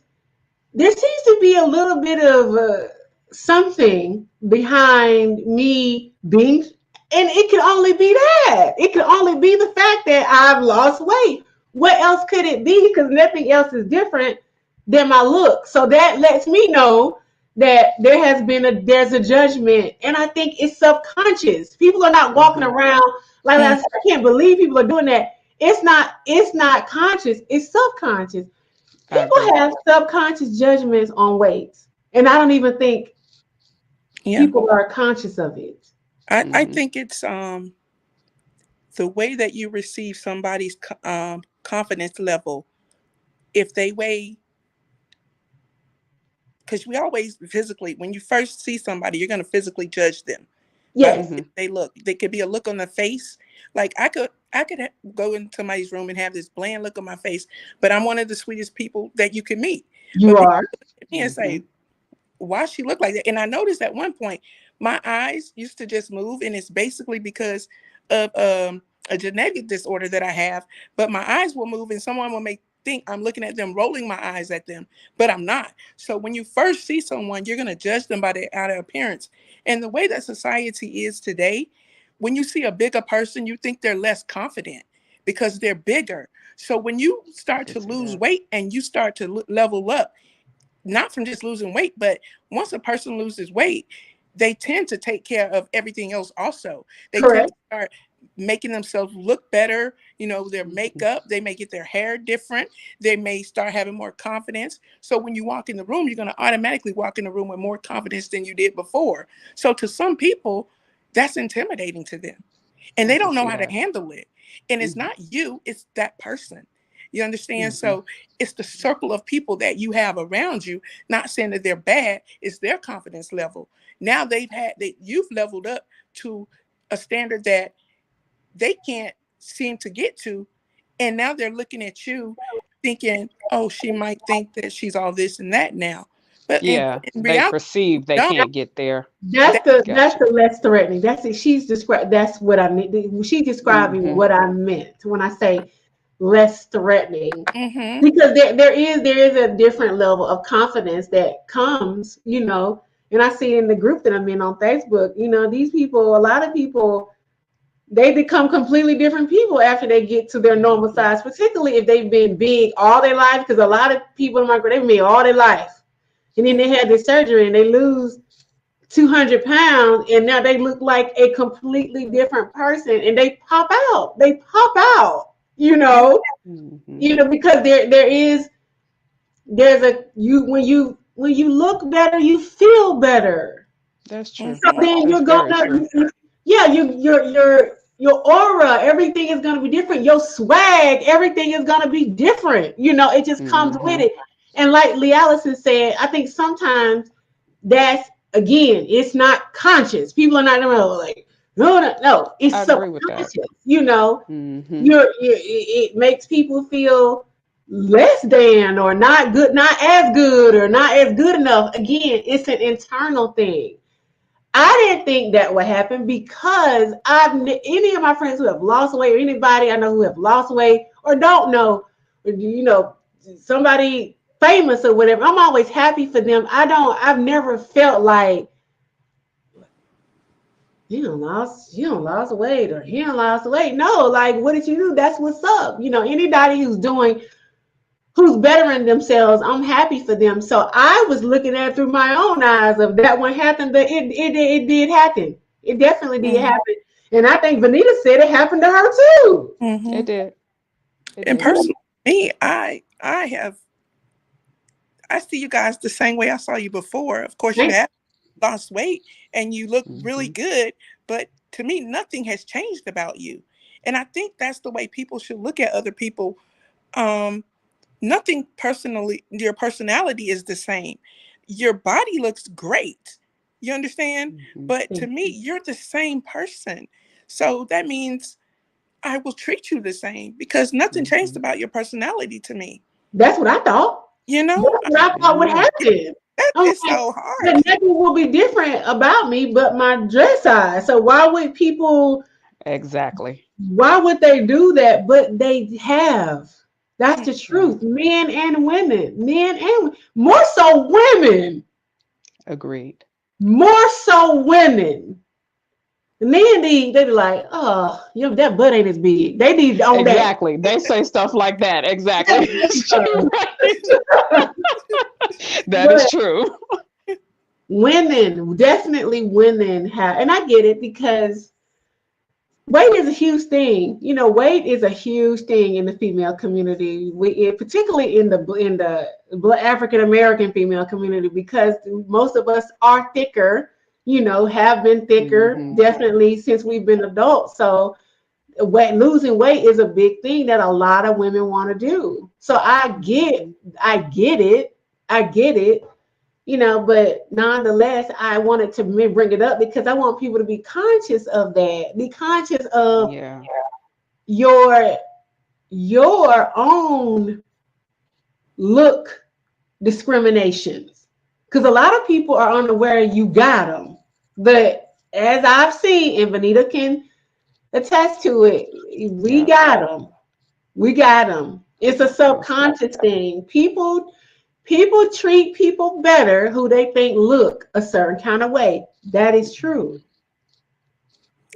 there seems to be a little bit of something behind me being, and it can only be that. It can only be the fact that I've lost weight. What else could it be? Because nothing else is different than my look. So that lets me know that there's a judgment, and I think it's subconscious. People are not walking Hmm. around like Mm. I can't believe people are doing that. It's not conscious. It's subconscious. I People agree. have subconscious judgments on weights, and I don't even think Yeah. people are conscious of it. I Hmm. think it's the way that you receive somebody's confidence level. If they weigh because we always physically, when you first see somebody, you're going to physically judge them by the Yes. way they look. There could be a look on the face. Like I could go into somebody's room and have this bland look on my face, but I'm one of the sweetest people that you can meet. You But people are. look at me and say, why she look like that? And I noticed at one point my eyes used to just move, and it's basically because of a genetic disorder that I have. But my eyes will move, and someone will make think I'm looking at them, rolling my eyes at them, but I'm not. So when you first see someone, you're gonna judge them by their outer appearance. And the way that society is today, when you see a bigger person, you think they're less confident because they're bigger. So when you start to lose weight and you start to level up, not from just losing weight, but once a person loses weight, they tend to take care of everything else also. They tend Correct. to start making themselves look better, their makeup, they may get their hair different, they may start having more confidence. So when you walk in the room, you're going to automatically walk in the room with more confidence than you did before. So to some people, that's intimidating to them and I they can don't know see how to that. handle it. And it's not you, it's that person. You understand? So it's the circle of people that you have around you, not saying that they're bad, it's their confidence level. Now you've leveled up to a standard that they can't seem to get to. And now they're looking at you thinking, oh, she might think that she's all this and that now. But Yeah, in they reality, perceive they don't. can't get there. That, That's Gotcha. the less threatening. That's it. She's described. That's what I mean. She's describing Mhm. what I meant when I say less threatening, mm-hmm, because there is a different level of confidence that comes, and I see in the group that I'm in on Facebook, these people, a lot of people, they become completely different people after they get to their normal Mhm. size, particularly if they've been big all their life, because a lot of people in my group, they've been big all their life. And then they had this surgery and they lose 200 pounds and now they look like a completely different person and they pop out. They pop out, yeah, Mhm. because there's a you when you look better, you feel better. That's true. So mm-hmm, then That's you're very gonna, true. yeah, your aura, everything is gonna be different. Your swag, everything is gonna be different. It just comes with Mhm. it. And like Lee Allison said, I think sometimes that's, again, it's not conscious. People are not like, no, no, no. It's I agree with that. subconscious. Mhm. It makes people feel less than or not good, not as good or not as good enough. Again, it's an internal thing. I didn't think that would happen because any of my friends who have lost weight or anybody I know who have lost weight or don't know, somebody famous or whatever, I'm always happy for them. I've never felt like you don't lost weight or he don't lost weight. No, like, what did you do? That's what's up. Anybody who's bettering themselves, I'm happy for them. So I was looking at it through my own eyes of that one happened, but it did happen. It definitely did mm-hmm, happen. And I think Vanita said it happened to her too. mm-hmm. It did. It And did. personally, me, I see you guys the same way I saw you before. Of course, you Thank have lost weight and you look really Mhm. good, but to me, nothing has changed about you. And I think that's the way people should look at other people. Um, Nothing personally, your personality is the same. Your body looks great. You understand? Mhm. But to me, you. you're the same person. So that means I will treat you the same because nothing changed Mhm. about your personality to me. That's what I thought. You know, That's what I thought would Amen. happen. that I'm is like, so hard. that nothing will be different about me but my dress size. So Exactly. why would they do that? But they have. That's the Mhm. truth. Men and women, more so women, Agreed. more so women. The men they be like, oh, that butt ain't as big. They need to own that. Exactly. They say stuff like that. Exactly. Right. That is But true. women, definitely women have, and I get it because weight is a huge thing. Weight is a huge thing in the female community. Particularly in the African American female community, because most of us are thicker. Have been thicker Mhm. definitely since we've been adults. So losing weight is a big thing that a lot of women want to do. So I get Mhm. I get it. I get it. But nonetheless, I wanted to bring it up because I want people to be conscious of that. Be conscious of Yeah. your your own look discriminations. Because a lot of people are unaware you got them. But as I've seen, and Vanita can attest to it, we Yeah. got them. We got them. It's a Most subconscious definitely. thing. People treat people better who they think look a certain kind of way. That is true.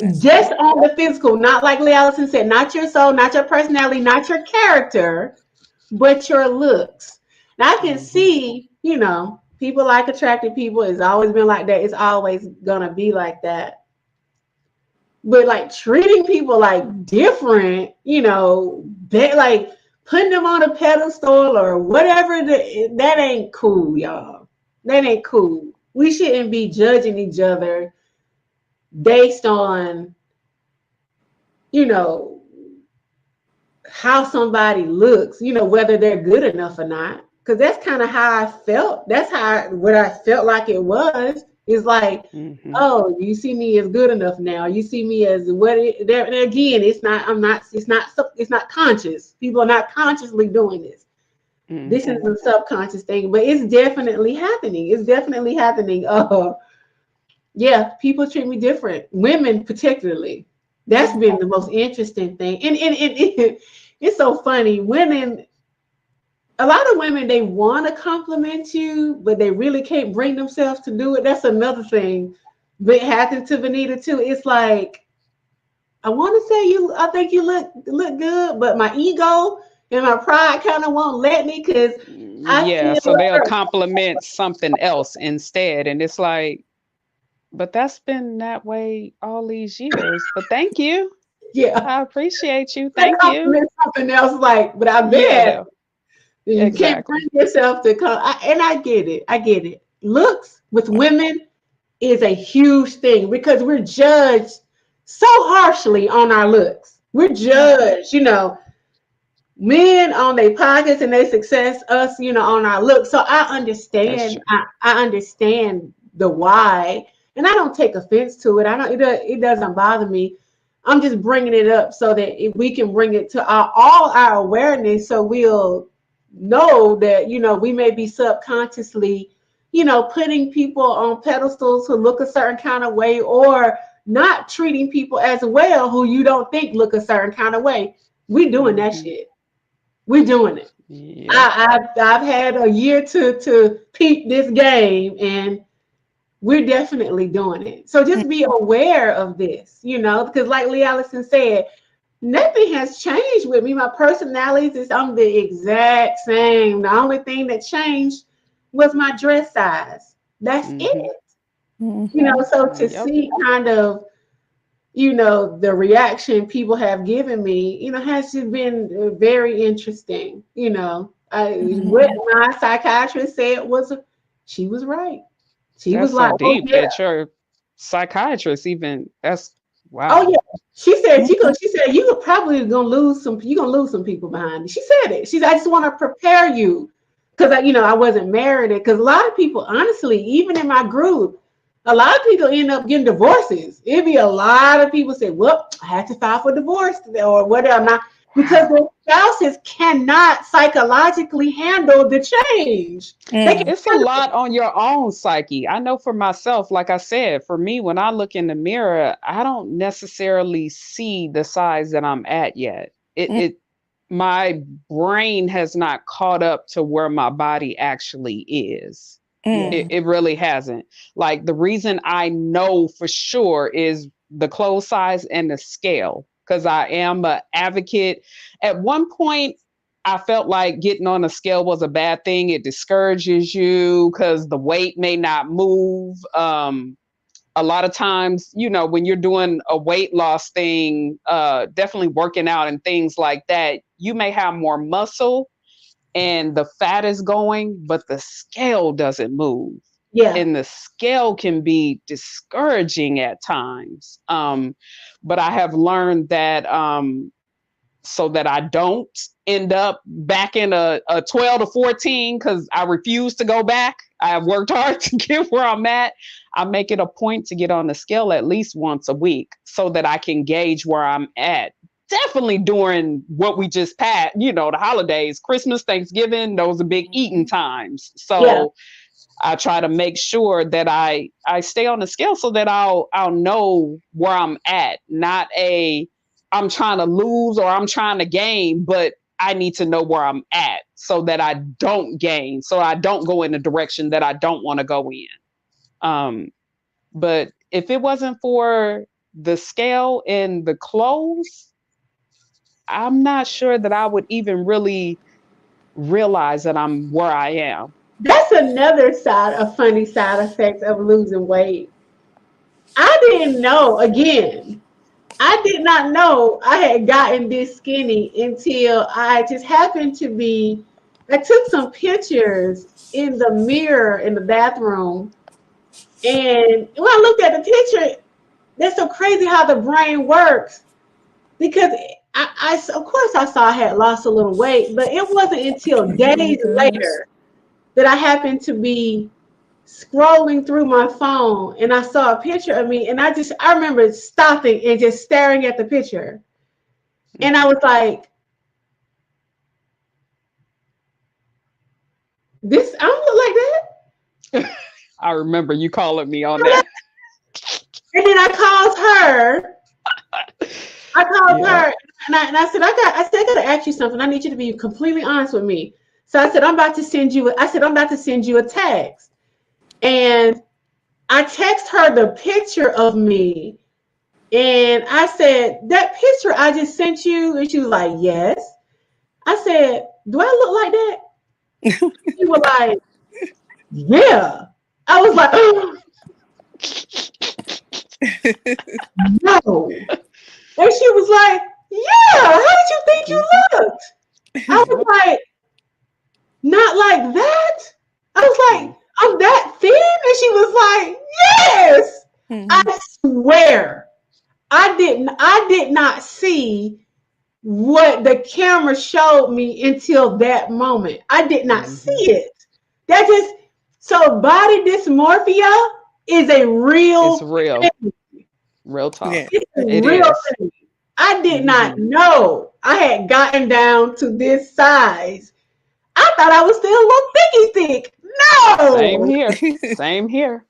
Mhm. That's Just true. on the physical, not like Lee Allison said, not your soul, not your personality, not your character, but your looks. Now I can Mhm. see, people like attractive people. It's always been like that. It's always gonna be like that. But like treating people like different, they like putting them on a pedestal or whatever, that ain't cool, y'all. That ain't cool. We shouldn't be judging each other based on, you know, how somebody looks, whether they're good enough or not. Because that's kind of how I felt. That's what I felt like it was. It's like, Mhm. oh, you see me as good enough now. You see me as what there. And again, it's not. I'm not. It's not conscious. People are not consciously doing this. This is Mhm. a subconscious thing, but it's definitely happening. It's definitely happening. Yeah, people treat me different. Women, particularly. That's been the most interesting thing. And it's so funny. Women, a lot of women, they want to compliment you, but they really can't bring themselves to do it. That's another thing. But it happened to Vanita too. It's like, I want to say I think you look good, but my ego and my pride kind of won't let me because I Yeah, feel so they'll hurt. compliment something else instead, and it's like, but that's been that way all these years. But thank you. Yeah. I appreciate you. I Thank you. compliment something else, like, but I bet Yeah, you can't bring exactly. yourself to come. And I get it. I get it. Looks with women is a huge thing because we're judged so harshly on our looks. We're judged, men on their pockets and their success, us, on our looks. So I That's understand. true. I understand the why, and I don't take offense to it. I don't. It doesn't bother me. I'm just bringing it up so that if we can bring it to all our awareness, so we'll know that we may be subconsciously, putting people on pedestals who look a certain kind of way, or not treating people as well who you don't think look a certain kind of way. We doing that Mhm. shit. We're doing it. Yep. I've had a year to peep this game, and we're definitely doing it. So just be aware of this, because like Lee Allison said, nothing has changed with me. My personality is I'm the exact same. The only thing that changed was my dress size. That's Mhm. it. Mm-hmm. So to Yep. see kind of the reaction people have given me, has just been very interesting. What Mm-hmm. my psychiatrist said was, she was right. She was That's like, so oh deep yeah, that your psychiatrist even that's oh wow. yeah. She said you were probably gonna lose some. You're gonna lose some people behind me. She said it. She said, I just want to prepare you because I wasn't married. Because a lot of people, honestly, even in my group, a lot of people end up getting divorces. It'd be a lot of people say, "Well, I had to file for divorce or whatever," not because Wow. their spouses cannot psychologically handle the change. They can Mm-hmm. It's a lot on your own psyche. I know for myself, like I said, for me, when I look in the mirror, I don't necessarily see the size that I'm at yet. It my brain has not caught up to where my body actually is. yeah, It, Mm-hmm. it really hasn't. Like the reason I know for sure is the clothes size and the scale, because I am a advocate. At one point, I felt like getting on a scale was a bad thing. It discourages you because the weight may not move. A lot of times, when you're doing a weight loss thing, definitely working out and things like that, you may have more muscle and the fat is going, but the scale doesn't move. yeah, And the scale can be discouraging at times. But I have learned that so that I don't end up back in a 12 to 14 because I refuse to go back. I have worked hard to get where I'm at. I make it a point to get on the scale at least once a week so that I can gauge where I'm at. Definitely during what we just passed, the holidays, Christmas, Thanksgiving, those are big eating times. Yeah. So I try to make sure that I stay on the scale so that I'll know where I'm at. Not I'm trying to lose or I'm trying to gain, but I need to know where I'm at so that I don't gain, so I don't go in the direction that I don't want to go in. But if it wasn't for the scale and the clothes, I'm not sure that I would even really realize that I'm where I am. That's another funny side effect of losing weight. I didn't know, again, I did not know I had gotten this skinny until I just happened to I took some pictures in the mirror in the bathroom. And when I looked at the picture, that's so crazy how the brain works. Because of course, I saw I had lost a little weight, but it wasn't until days later that I happened to be scrolling through my phone and I saw a picture of me, and I remember stopping and just staring at the picture. And I was like, I don't look like that. I remember you calling me on that. And then I called her. Her and I said, I gotta ask you something. I need you to be completely honest with me. So I said, I'm about to send you a text. And I text her the picture of me. And I said, that picture I just sent you? And she was like, yes. I said, do I look like that? She was like, yeah. I was like, oh. No. And she was like, yeah, how did you think you looked? I was like, not like that. I was like, I'm that thin? And she was like, yes. I swear, I did not see what the camera showed me until that moment. I did not see it. So body dysmorphia is a real. It's real. Thing. Real talk. Yeah. It's a real thing. I did not know I had gotten down to this size. I thought I was still a little thicky thick. No. Same here.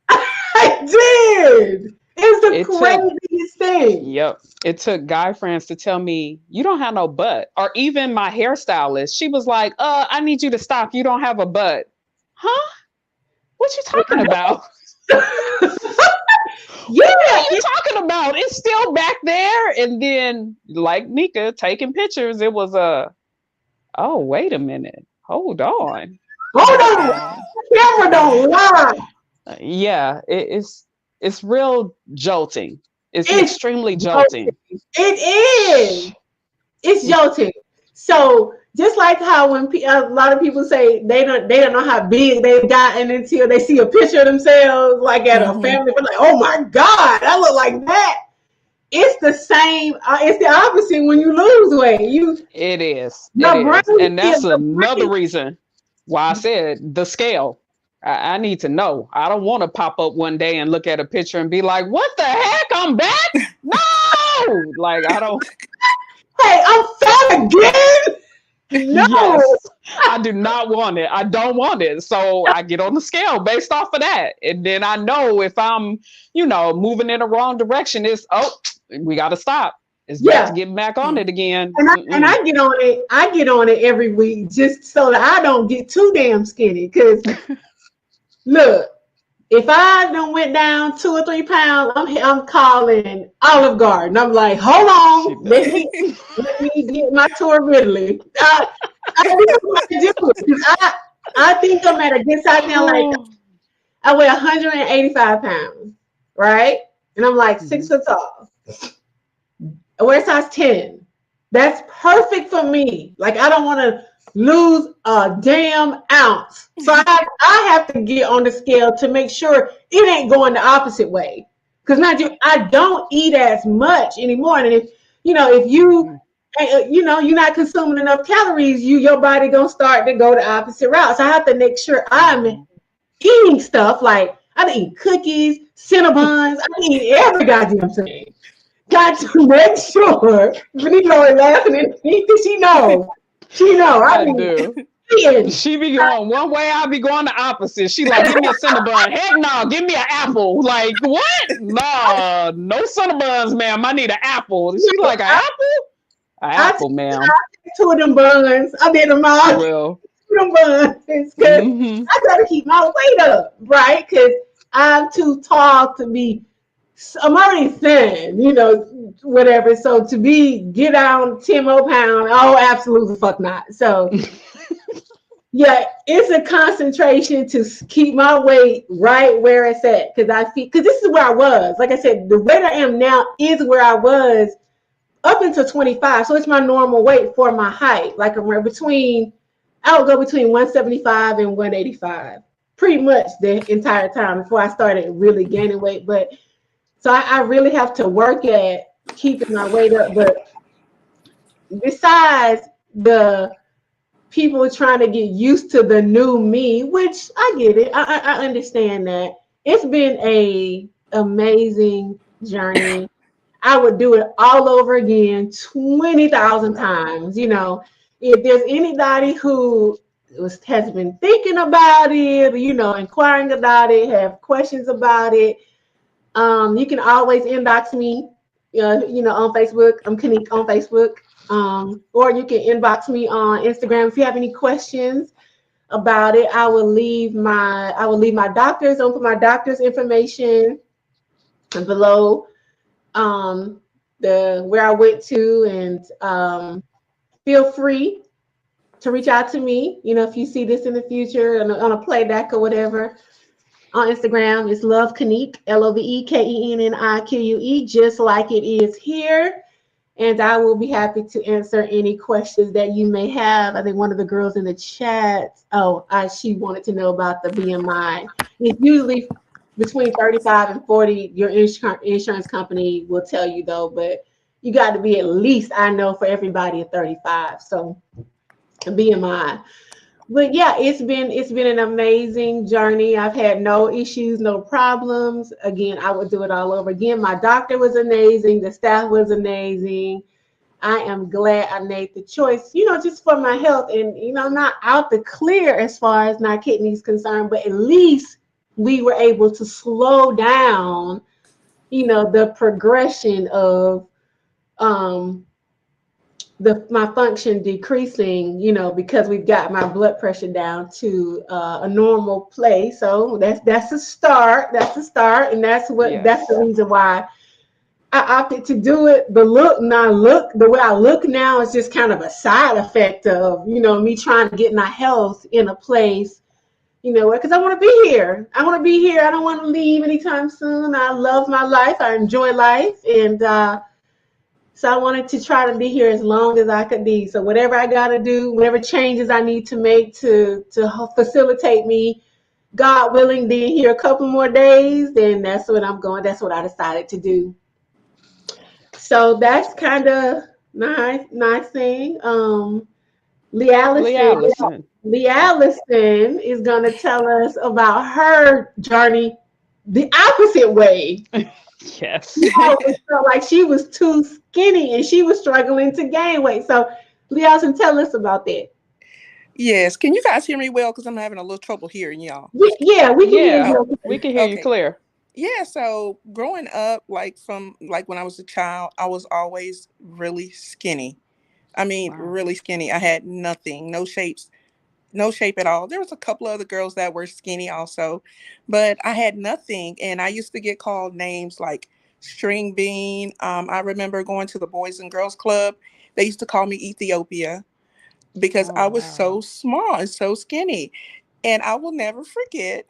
I did. It's the craziest thing. Yep. It took guy friends to tell me, you don't have no butt. Or even my hairstylist, she was like, I need you to stop. You don't have a butt. Huh? What you talking about? Yeah, what are you talking about? It's still back there. And then, like Nika taking pictures, it was oh, wait a minute. Hold on. Camera don't lie. Yeah, it's real jolting. It's extremely jolting. It is. It's jolting. So just like how when a lot of people say they don't know how big they've gotten until they see a picture of themselves, like at a family, but like, oh my God, I look like that. It's the same. It's the opposite when you lose weight. It is. And that's another reason why I said the scale. I need to know. I don't want to pop up one day and look at a picture and be like, what the heck? I'm back? No! Like, I don't. Hey, I'm fat again? No. Yes, I do not want it. I don't want it. So I get on the scale based off of that. And then I know if I'm, moving in the wrong direction, we got to stop. It's back to getting back on it again. And I get on it. I get on it every week just so that I don't get too damn skinny. Because look, if I done went down 2 or 3 pounds, I'm calling Olive Garden. I'm like, hold on, let me get my tour of Italy. I think I'm at a good size now. Like I weigh 185 pounds, right? And I'm like 6 foot tall. I wear size 10. That's perfect for me. Like I don't want to lose a damn ounce. So I have to get on the scale to make sure it ain't going the opposite way. Because I don't eat as much anymore. And if you're not consuming enough calories, your body gonna start to go the opposite route. So I have to make sure I'm eating stuff. Like I done eat cookies, Cinnabons. I done eat every goddamn thing. Got to make sure. Benito always laughing at me because she knows. She know. I I mean, do. eating. She be going one way, I be going the opposite. She like, give me a Cinnabon. Heck no, give me an apple. Like, what? Nah, no Cinnabons, ma'am. I need an apple. She like, an apple? An I apple, I ma'am. take two of them buns. I did them For all. real. Two of them buns because Mm-hmm. I gotta keep my weight up, right? Because I'm too tall to be. I'm already thin, whatever. So to get down 10 more pounds, oh, absolutely fuck not. So yeah, it's a concentration to keep my weight right where it's at because because this is where I was. Like I said, the weight I am now is where I was up until 25. So it's my normal weight for my height. Like I would go between 175 and 185 pretty much the entire time before I started really gaining weight. But so I really have to work at keeping my weight up. But besides the people trying to get used to the new me, which I get it. I understand that. It's been a amazing journey. I would do it all over again 20,000 times. If there's anybody who has been thinking about it, inquiring about it, have questions about it, you can always inbox me, on Facebook. I'm Kanique on Facebook. Or you can inbox me on Instagram if you have any questions about it. I will leave my doctor's. I'll put my doctor's information below the where I went to, and feel free to reach out to me. If you see this in the future on a playback or whatever. On Instagram, it's Love Kanique, LoveKennique, just like it is here. And I will be happy to answer any questions that you may have. I think one of the girls in the chat, she wanted to know about the BMI. It's usually between 35 and 40. Your insurance company will tell you though, but you got to be at least, I know, for everybody at 35. So BMI. But yeah, it's been an amazing journey. I've had no issues, no problems. Again, I would do it all over again. My doctor was amazing. The staff was amazing. I am glad I made the choice, just for my health and, not out the clear as far as my kidneys concerned, but at least we were able to slow down, the progression of um, my function decreasing, because we've got my blood pressure down to a normal place. So that's a start. That's a start, and that's the Yes. reason why I opted to do it. The way I look now is just kind of a side effect of me trying to get my health in a place. Because I want to be here. I want to be here. I don't want to leave anytime soon. I love my life. I enjoy life, and so I wanted to try to be here as long as I could be. So whatever I got to do, whatever changes I need to make to facilitate me, God willing, being here a couple more days, then that's what I'm going. That's what I decided to do. So that's kind of nice thing. Lee Lee Allison, Allison. Lee Allison is going to tell us about her journey the opposite way. Yes. It felt like she was too skinny and she was struggling to gain weight. So, Leosin, tell us about that. Yes. Can you guys hear me well? Because I'm having a little trouble hearing y'all. Yeah, we can hear Yeah, Oh, you. we can hear you okay. clear. Yeah. So growing up, like when I was a child, I was always really skinny. I mean, Wow. really skinny. I had nothing, no shape at all. There was a couple of other girls that were skinny also, but I had nothing. And I used to get called names like string bean. I remember going to the Boys and Girls Club. They used to call me Ethiopia because Oh I was so wow. small and so skinny. And I will never forget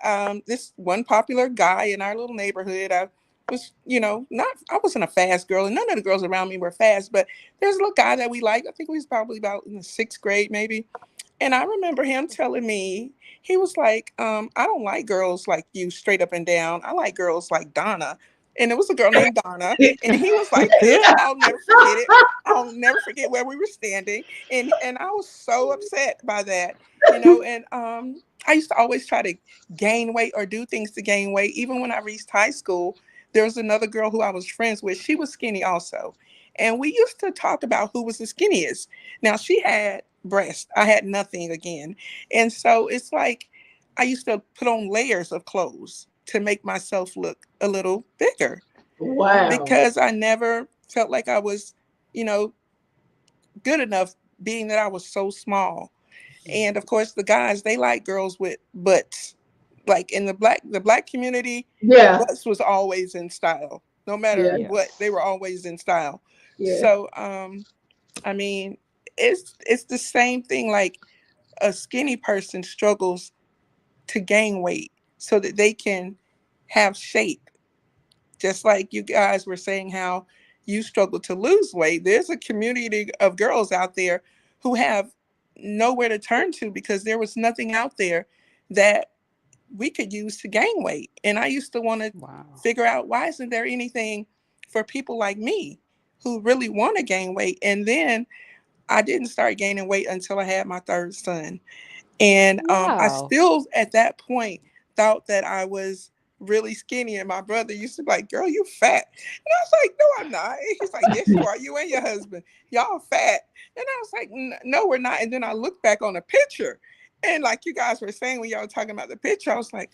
this one popular guy in our little neighborhood. I was, I wasn't a fast girl, and none of the girls around me were fast, but there's a little guy that we liked. I think he was probably about in the sixth grade, maybe. And I remember him telling me, he was like, I don't like girls like you straight up and down. I like girls like Donna, and it was a girl named Donna, and he was like this. I'll never forget it. I'll never forget where we were standing, and I was so upset by that, you know. And I used to always try to gain weight or do things to gain weight. Even when I reached high school, there was another girl who I was friends with. She was skinny also, and we used to talk about who was the skinniest. Now she had breast, I had nothing again, and so it's like I used to put on layers of clothes to make myself look a little bigger Wow. because I never felt like I was, you know, good enough being that I was so small. And of course the guys, they like girls with butts. Like in the black community, Yeah. butts was always in style. No matter Yeah. what, they Yes. were always in style. Yeah. So I mean, it's the same thing. Like a skinny person struggles to gain weight so that they can have shape. Just like you guys were saying how you struggle to lose weight, there's a community of girls out there who have nowhere to turn to because there was nothing out there that we could use to gain weight. And I used to want to Wow. figure out, why isn't there anything for people like me who really want to gain weight? And then I didn't start gaining weight until I had my third son. And I Wow. still, at that point, thought that I was really skinny. And my brother used to be like, "Girl, you fat." And I was like, "No, I'm not." And he's like, "Yes, you are. You and your husband. Y'all fat." And I was like, "No, we're not." And then I looked back on the picture. And like you guys were saying when y'all were talking about the picture, I was like,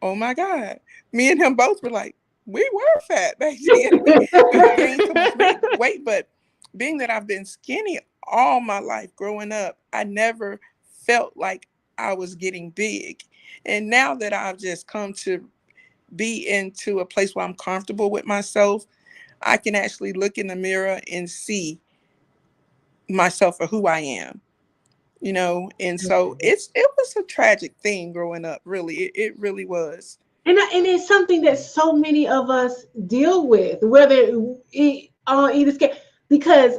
oh my God. Me and him both were like, we were fat back then. We had gained so much weight, but being that I've been skinny all my life growing up, I never felt like I was getting big. And now that I've just come to be into a place where I'm comfortable with myself, I can actually look in the mirror and see myself for who I am, you know. And so it was a tragic thing growing up, really. It really was. And it's something that so many of us deal with, whether on either scale, because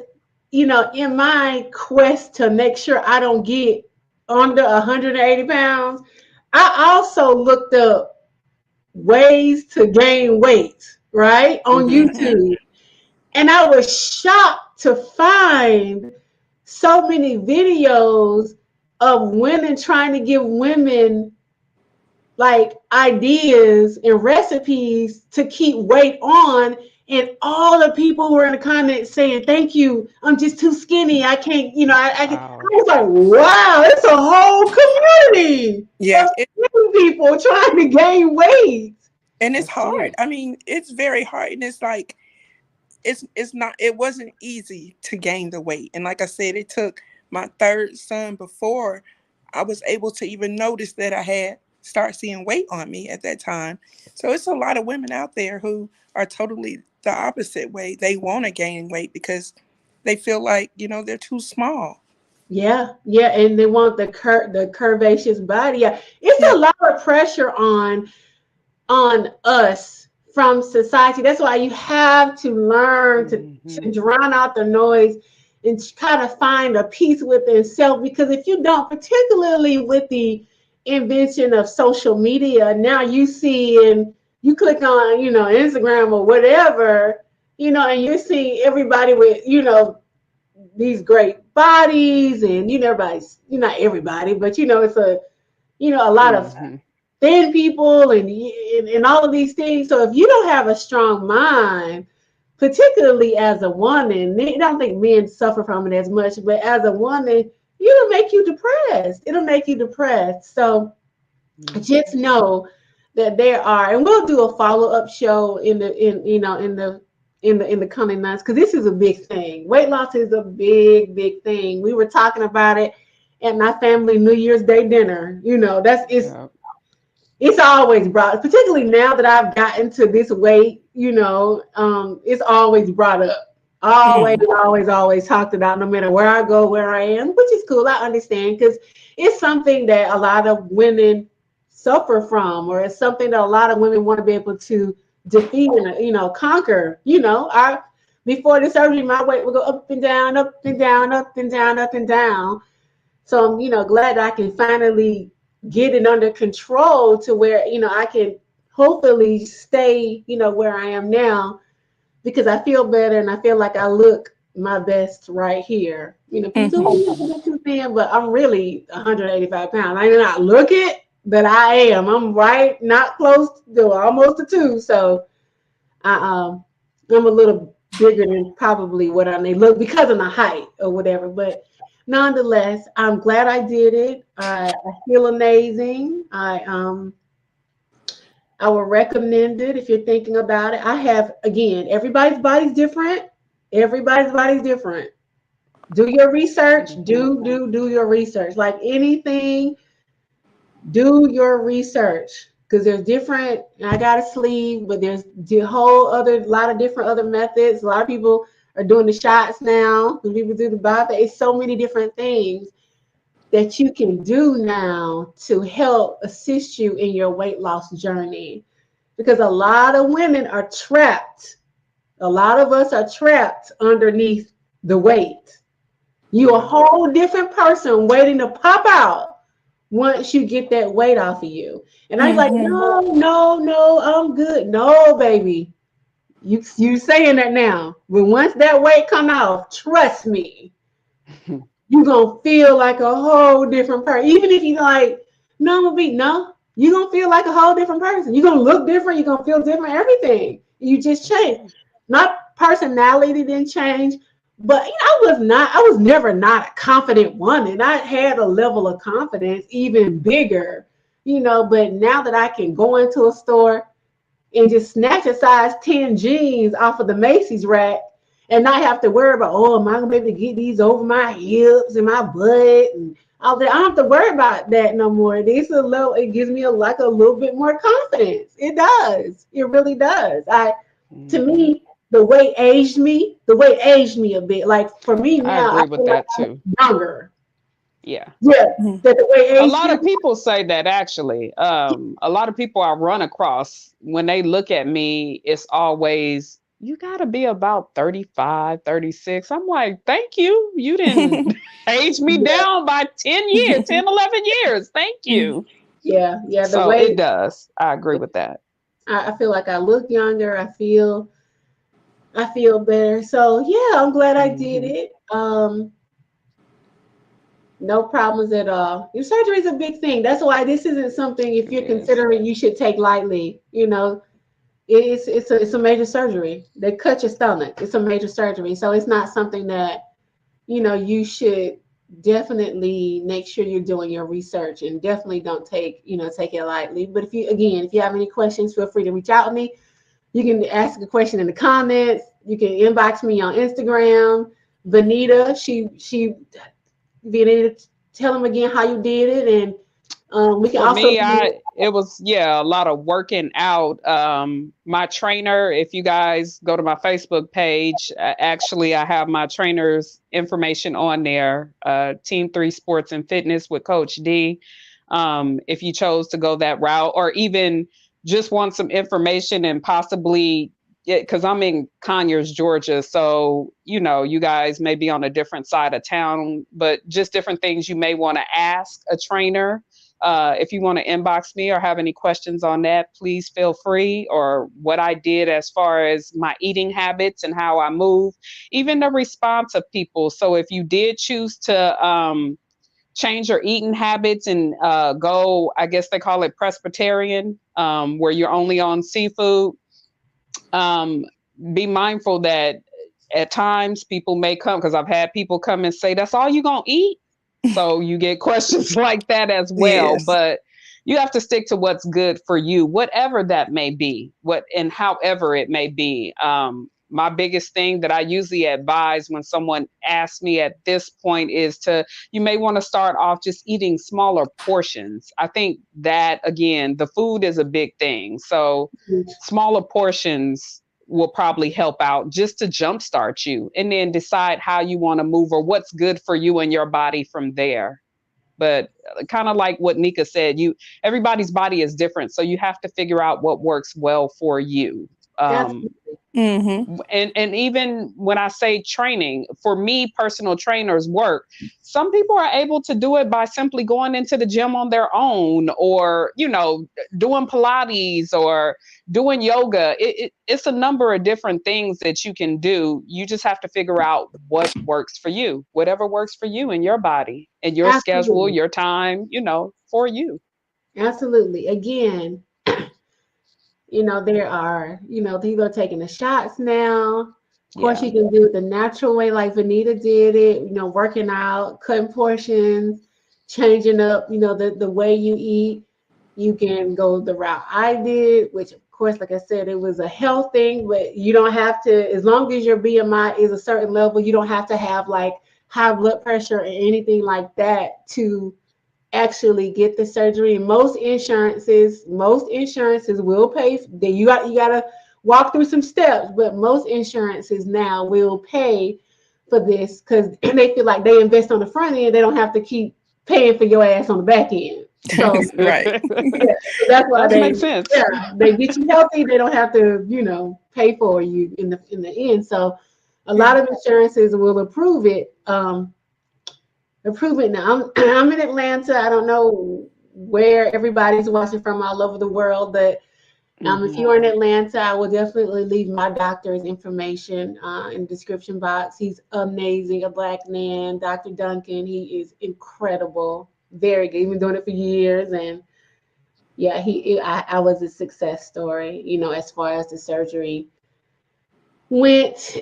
in my quest to make sure I don't get under 180 pounds, I also looked up ways to gain weight, right, on Hmm. YouTube. And I was shocked to find so many videos of women trying to give women like ideas and recipes to keep weight on. And all the people were in the comments saying, "Thank you. I'm just too skinny. I can't, I Wow. was like, wow, it's a whole community Yeah, of skinny people trying to gain weight." and it's That's hard. it. I mean, it's very hard, and it's like it's not. It wasn't easy to gain the weight, and like I said, it took my third son before I was able to even notice that I had start seeing weight on me at that time. So it's a lot of women out there who are totally the opposite way. They want to gain weight because they feel like they're too small. Yeah, yeah, and they want the curvaceous body. Yeah, it's Yeah. a lot of pressure on us from society. That's why you have to learn Hmm. to drown out the noise and kind of find a peace within self. Because if you don't, particularly with the invention of social media, now you see and you click on, Instagram or whatever, and you're seeing everybody with, these great bodies and, everybody's, not everybody, but, it's a lot of Hmm. thin people and all of these things. So if you don't have a strong mind, particularly as a woman, I don't think men suffer from it as much, but as a woman, it'll make you depressed. It'll make you depressed. So just know that there are, and we'll do a follow-up show in the coming months, because this is a big thing. Weight loss is a big thing. We were talking about it at my family New Year's Day dinner. That's Yeah. it's always brought, particularly now that I've gotten to this weight, it's always brought up. Always, Mhm. always talked about, no matter where I go, where I am, which is cool. I understand, because it's something that a lot of women suffer from, or it's something that a lot of women want to be able to defeat and, conquer. Before the surgery, my weight would go up and down, up and down, up and down, up and down. So I'm, glad that I can finally get it under control to where, I can hopefully stay, where I am now, because I feel better and I feel like I look my best right here. People say, "Oh, Hmm. you're a bit too thin," but I'm really 185 pounds. I may not look it, but I am. I'm right, not close to almost to two. So I'm a little bigger than probably what I may look because of my height or whatever. But nonetheless, I'm glad I did it. I feel amazing. I would recommend it if you're thinking about it. I have, again, everybody's body's different. Everybody's body's different. Do your research. Do your research. Like anything, do your research, because there's different. I got a sleeve, but there's the whole other lot of different other methods. A lot of people are doing the shots now. Some people do the bypass. It's so many different things that you can do now to help assist you in your weight loss journey, because a lot of women are trapped. A lot of us are trapped underneath the weight. You a whole different person waiting to pop out once you get that weight off of you. And I'm like, Hmm. no, no, no, I'm good. No, baby. You saying that now. But once that weight come off, trust me, you're gonna feel like a whole different person. Even if you like, no, I'm gonna be no, you're gonna feel like a whole different person. You're gonna look different, you're gonna feel different, everything. You just change. Not personality didn't change, but I was never not a confident woman. I had a level of confidence even bigger, but now that I can go into a store and just snatch a size 10 jeans off of the Macy's rack and not have to worry about, oh, am I gonna be able to get these over my hips and my butt and all that. I don't have to worry about that no more. It gives me like a little bit more confidence. It does. It really does. To Mhm. me, the weight aged me a bit. Like for me I now, I agree with feel like that I'm too. younger. Yeah. Yeah, that the weight A aged lot me. of people say that actually. A lot of people I run across, when they look at me, it's always, you got to be about 35, 36. I'm like, thank you. You didn't age me Yeah, down by 10 years, 10, 11 years. Thank you. yeah, yeah. The So it weight. does. I agree with that. I feel like I look younger. I feel better. So yeah, I'm glad I did Hmm. it. No problems at all. Your surgery is a big thing. That's why this isn't something, if It you're is. considering, you should take lightly. It's a major surgery. They cut your stomach. It's a major surgery. So it's not something that, you should definitely make sure you're doing your research, and definitely don't take it lightly. But if you have any questions, feel free to reach out to me. You can ask a question in the comments. You can inbox me on Instagram. Vanita, she being able to tell them again how you did it, and we can For also me, it was, yeah, a lot of working out. My trainer, if you guys go to my Facebook page, actually I have my trainer's information on there. Team 3 Sports and Fitness with Coach D. If you chose to go that route, or even just want some information and possibly, because I'm in Conyers, Georgia, so you guys may be on a different side of town, but just different things you may want to ask a trainer. If you want to inbox me or have any questions on that, please feel free. Or what I did as far as my eating habits and how I move, even the response of people. So if you did choose to change your eating habits and go, I guess they call it Presbyterian, where you're only on seafood, um, be mindful that at times people may come, because I've had people come and say, that's all you gonna eat. So you get questions like that as well. Yes. But you have to stick to what's good for you, whatever that may be, what and however it may be. My biggest thing that I usually advise when someone asks me at this point is you may want to start off just eating smaller portions. I think that, again, the food is a big thing. So smaller portions will probably help out just to jumpstart you, and then decide how you want to move or what's good for you and your body from there. But kind of like what Nika said, everybody's body is different, so you have to figure out what works well for you. Absolutely. And even when I say training, for me, personal trainers work. Some people are able to do it by simply going into the gym on their own, or doing Pilates or doing yoga. It's a number of different things that you can do. You just have to figure out what works for you, whatever works for you and your body and your schedule, Absolutely. your time, for you. Absolutely. Again, there are, people are taking the shots now. Of course, Yeah. you can do it the natural way, like Vanita did it, working out, cutting portions, changing up, the way you eat. You can go the route I did, which, of course, like I said, it was a health thing, but you don't have to, as long as your BMI is a certain level, you don't have to have like high blood pressure or anything like that to actually get the surgery. And most insurances will pay. You gotta walk through some steps, but most insurances now will pay for this because they feel like they invest on the front end. They don't have to keep paying for your ass on the back end. So Right. yeah, so that's why That makes sense. they get you healthy. They don't have to pay for you in the end. So a Yeah. lot of insurances will approve it. Improvement now. I'm in Atlanta. I don't know where everybody's watching from all over the world, but if Hmm. you're in Atlanta, I will definitely leave my doctor's information in the description box. He's amazing, a black man, Dr. Duncan. He is incredible, very good. He's been doing it for years, and yeah, I was a success story. As far as the surgery went,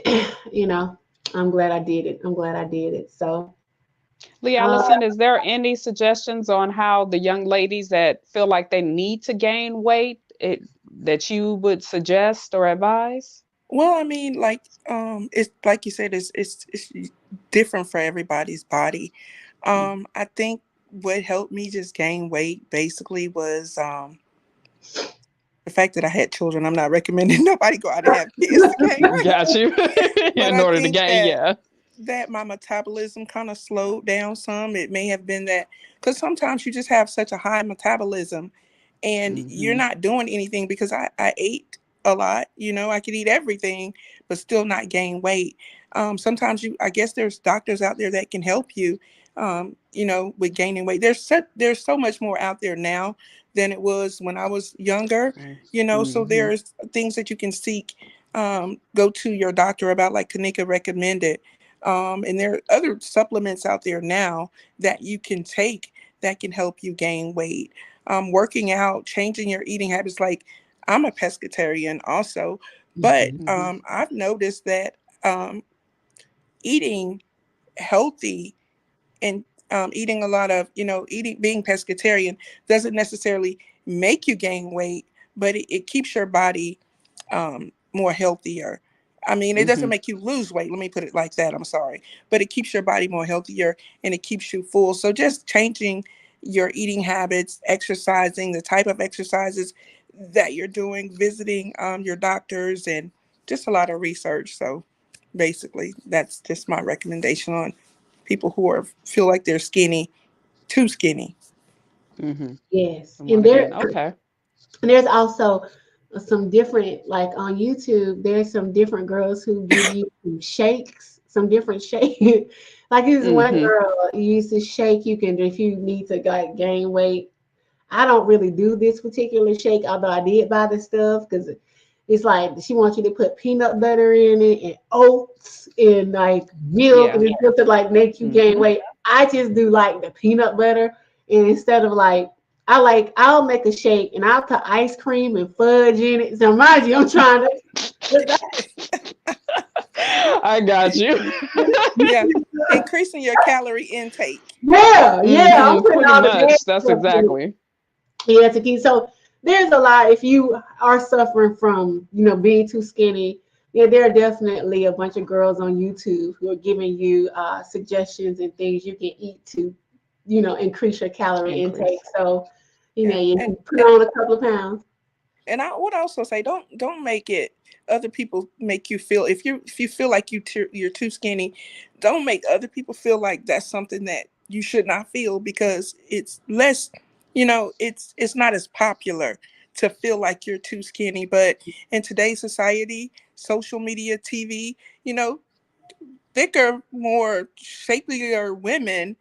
you know, I'm glad I did it. I'm glad I did it. So. Lee Uh, Allison, is there any suggestions on how the young ladies that feel like they need to gain weight that you would suggest or advise? Well, I mean, like, it's like you said, it's different for everybody's body. I think what helped me just gain weight basically was the fact that I had children. I'm not recommending nobody go out and have kids to gain weight, Got you. but In I order to think gain, that yeah. my metabolism kind of slowed down some. It may have been that because sometimes you just have such a high metabolism and you're Hmm. not doing anything because I ate a lot. I could eat everything, but still not gain weight. Sometimes I guess there's doctors out there that can help you, with gaining weight. There's so much more out there now than it was when I was younger, so Hmm. there's things that you can seek, go to your doctor about, like Kanika recommended. And there are other supplements out there now that you can take that can help you gain weight. Working out, changing your eating habits. Like, I'm a pescatarian also, but Mhm. Hmm. I've noticed that eating healthy and eating a lot of, being pescatarian doesn't necessarily make you gain weight, but it keeps your body more healthier. I mean, it doesn't Hmm. make you lose weight. Let me put it like that. I'm sorry. But it keeps your body more healthier and it keeps you full. So just changing your eating habits, exercising, the type of exercises that you're doing, visiting your doctors, and just a lot of research. So basically, that's just my recommendation on people who feel like they're skinny, too skinny. Hmm. Yes, I and want to there gain. Okay. and there's also some different, like on YouTube. There's some different girls who give you some shakes, some different shakes. Like this one Hmm. girl used to shake. You can, if you need to like gain weight. I don't really do this particular shake, although I did buy the stuff because it's like she wants you to put peanut butter in it and oats and like milk, Yeah. and it's supposed to like make you gain Hmm. weight. I just do like the peanut butter, and instead of like I'll make a shake and I'll put ice cream and fudge in it. So mind you, I'm trying to. I got you. Yeah, increasing your calorie intake. Yeah, yeah, I'm putting Pretty all the bad much. That's stuff in it. exactly. Yeah, to keep. So there's a lot. If you are suffering from, being too skinny, yeah, there are definitely a bunch of girls on YouTube who are giving you suggestions and things you can eat to, increase your calorie intake. Increase. So, Yeah, you and can put on a couple of pounds. I would also say don't make it other people make you feel, if you feel like you're too skinny, don't make other people feel like that's something that you should not feel because it's less, it's not as popular. to feel like you're too skinny. But in today's society, social media, TV, you know, thicker, more shapelier women,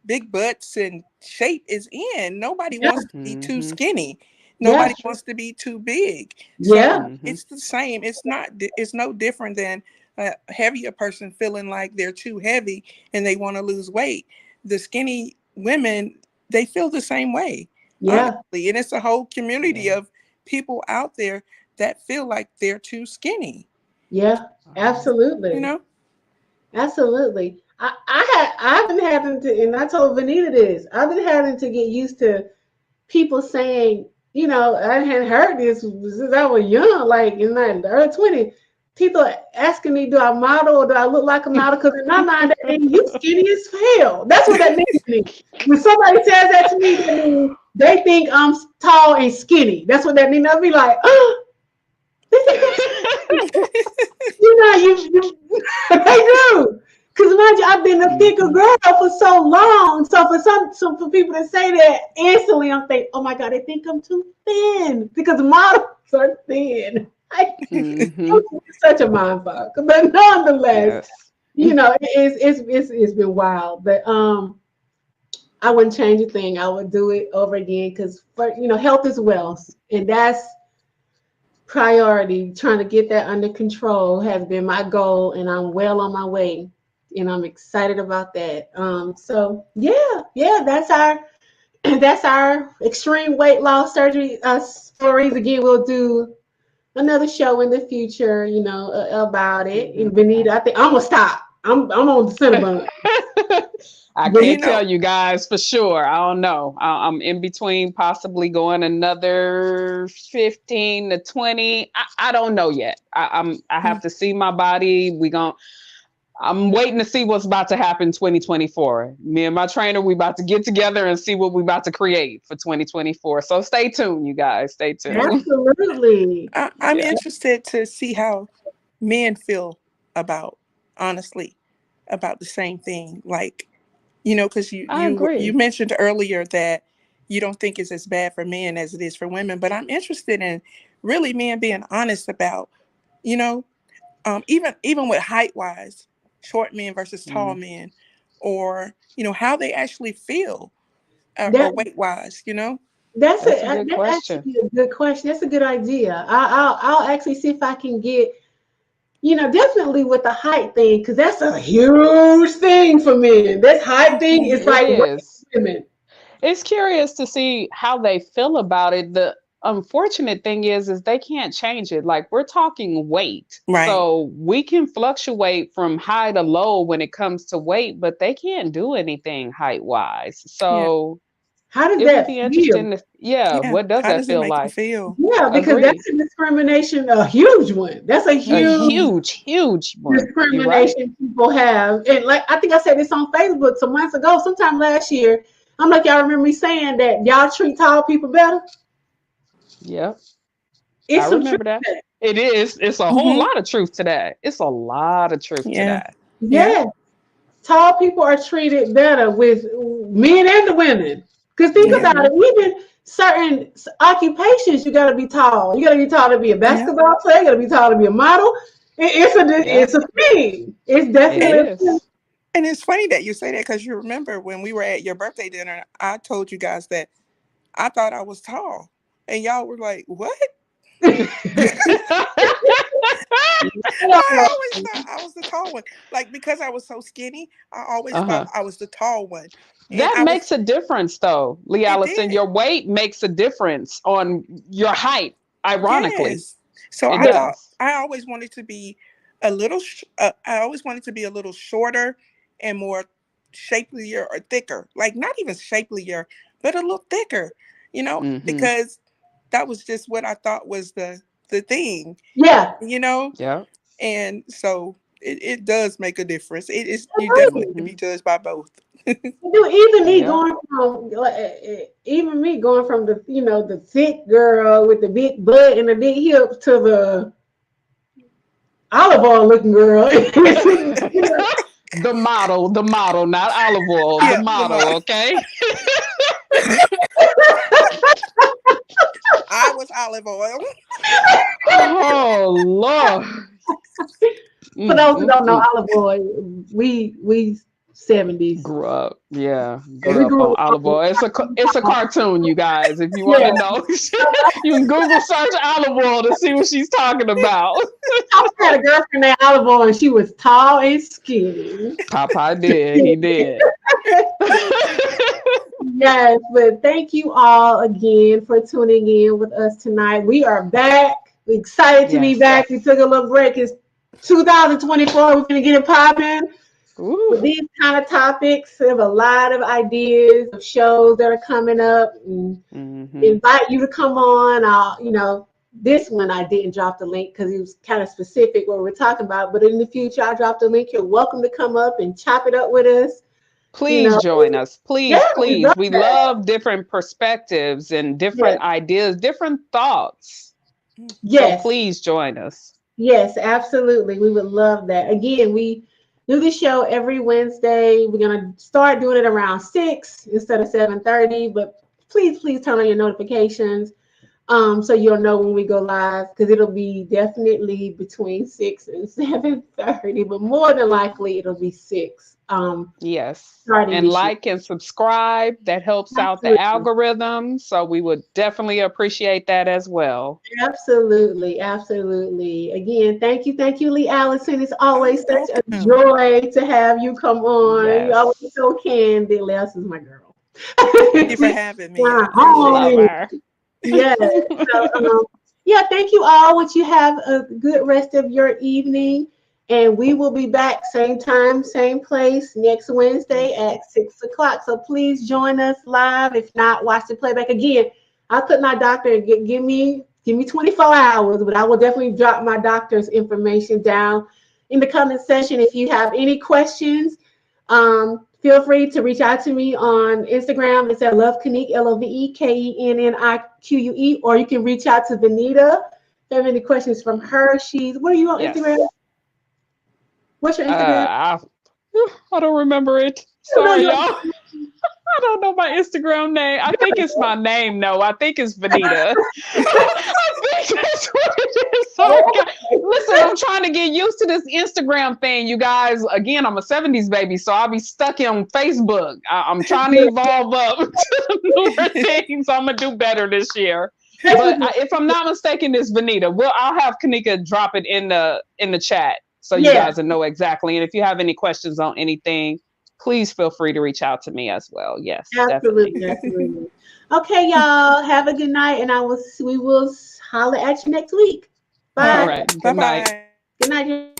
big butts and shape is in. Nobody Yeah, wants to be too Mm-hmm. skinny. yeah, Nobody wants to be too big. yeah, So Mm-hmm. it's the same. It's not. It's no different than a heavier person feeling like they're too heavy and they want to lose weight. The skinny women, they feel the same way, yeah, honestly. And it's a whole community Yeah. of people out there that feel like they're too skinny. yeah, Um, You absolutely. know? Absolutely. I've been having to, and I told Vanita this, I've been having to get used to people saying, I hadn't heard this since I was young, like in the early 20s. People asking me, do I model or do I look like a model? Because in my mind, that means you skinny as hell. That's what that means to me. When somebody says that to me, that means they think I'm tall and skinny. That's what that means. I'll be like, oh, they think I'm they do. Because mind you, I've been a thicker mhm. girl for so long. So for people to say that instantly, I'm thinking, oh my God, they think I'm too thin because models are thin. Mhm. It's such a mind fuck. But nonetheless, Yes. it's been wild. But I wouldn't change a thing. I would do it over again because health is wealth, and that's priority. Trying to get that under control has been my goal, and I'm well on my way, and I'm excited about that. So yeah, that's our extreme weight loss surgery stories. Again, we'll do another show in the future, about it. And Mhm. Benita, I think I'm gonna stop. I'm on the Cinnabon. I You can't know, tell you guys for sure. I don't know. I'm in between possibly going another 15 to 20. I don't know yet. I have to see my body. I'm waiting to see what's about to happen 2024. Me and my trainer, we about to get together and see what we about to create for 2024. So stay tuned, you guys. Stay tuned. Absolutely. I'm Yeah, interested to see how men feel about, honestly, about the same thing. Like, you know, because I you agree. mentioned earlier that you don't think it's as bad for men as it is for women, but I'm interested in really men being honest about, you know, even with height wise, short men versus tall Mm, men, or how they actually feel, or That weight wise. that's a good that's question. actually a good question. That's a good idea. I'll actually see if I can get, definitely with the height thing, because that's a huge thing for men. This height thing Mhm. is It like way is. for women. It's curious to see how they feel about it. The unfortunate thing is they can't change it. Like we're talking weight. Right. So we can fluctuate from high to low when it comes to weight, but they can't do anything height wise. Yeah. So How does it would that be feel? interesting to, yeah, Yeah. what does How that does it feel make them like? feel? Yeah, because Agreed. that's a discrimination, a huge one. That's a A huge Hmm. huge, huge one. You're right. discrimination people have. And like I think I said this on Facebook some months ago, sometime last year. I'm like, y'all remember me saying that y'all treat tall people better? Yep. I It's some truth remember that. to that. It is. It's a whole Hmm. lot of truth to that. It's a lot of truth to Yeah. that. Yeah. Yeah. Tall people are treated better with men and the women. Because think Yeah. about Hmm. it, even certain occupations, you got to be tall. You got to be tall to be a Yeah. basketball player. You got to be tall to be a model. Yeah, It's a thing. It's it And definitely a thing. is. and it's funny that you say that because you remember when we were at your birthday dinner, I told you guys that I thought I was tall, and y'all were like, "What?" I always thought I was the tall one. Like because I was so skinny, I always thought Uh-huh. I was the tall one. And That I was makes a difference though, Lee it Allison. did. Your weight makes a difference on your height, ironically. Yes. So It I Yeah. thought does. I always wanted to be I always wanted to be a little shorter and more shapelier or thicker. Like not even shapelier, but a little thicker, Mm-hmm. because that was just what I thought was the thing, Yeah. you know? Yeah. And so it does make a difference. It is you definitely Right. to Mm-hmm. be judged by both. Do even me Yeah. going from like, even me going from the the thick girl with the big butt and the big hips to the olive oil looking girl. The model, not olive oil, the Yeah, Lamar. model, okay? it's olive oil. Oh Lord. For those who don't know, olive oil, we 70s. Grew up, yeah, We grew up grew on up olive oil. It's a cartoon, you guys. If you want Yeah. to know, you can Google search olive oil to see what she's talking about. I had a girlfriend named Olive Oil, and she was tall and skinny. Popeye did, he did. Yes, but thank you all again for tuning in with us tonight. We are back. We're excited to be Yes. back. We took a little break. It's 2024. We're going to get it popping. With Ooh. these kind of topics, we have a lot of ideas of shows that are coming up. And invite you to come on. This one I didn't drop the link because it was kind of specific what we're talking about. But in the future, I dropped the link. You're welcome to come up and chop it up with us. Please join us. Please, Yeah, please. We love different perspectives and different ideas, different thoughts. Yes. So please join us. Yes, absolutely. We would love that. Again, we do the show every Wednesday. We're going to start doing it around 6 instead of 7:30. But please turn on your notifications so you'll know when we go live, because it'll be definitely between 6 and 7:30. But more than likely, it'll be 6. Yes. Starting And this like and subscribe. That helps out the algorithm. So we would definitely appreciate that as well. Absolutely. Again, thank you, Lee Allison. It's always such a joy to have you come on. Yes. You always so candid. Lee Allison's my girl. Thank you for having me. Love her. Yes. So, thank you all. Want you have a good rest of your evening. And we will be back same time, same place next Wednesday at 6 o'clock. So please join us live. If not, watch the playback again. I'll put my doctor and give me 24 hours, but I will definitely drop my doctor's information down in the comment section. If you have any questions, feel free to reach out to me on Instagram. It's at LoveKenique, LoveKennique, or you can reach out to Vanita. If you have any questions from her, what are you on Instagram? What's your Instagram? I don't remember it. Sorry, y'all. I don't know my Instagram name. I think it's my name. No, I think it's Vanita. I think that's what it is. Sorry. Listen, I'm trying to get used to this Instagram thing, you guys. Again, I'm a 70s baby, so I'll be stuck on Facebook. I'm trying to evolve up to newer things. I'm going to do better this year. But if I'm not mistaken, it's Vanita. I'll have Kanika drop it in the chat so you guys will know exactly. And if you have any questions on anything, please feel free to reach out to me as well. Yes, absolutely. Okay, y'all. Have a good night, and we will holler at you next week. Bye. All right. Good night. Good night.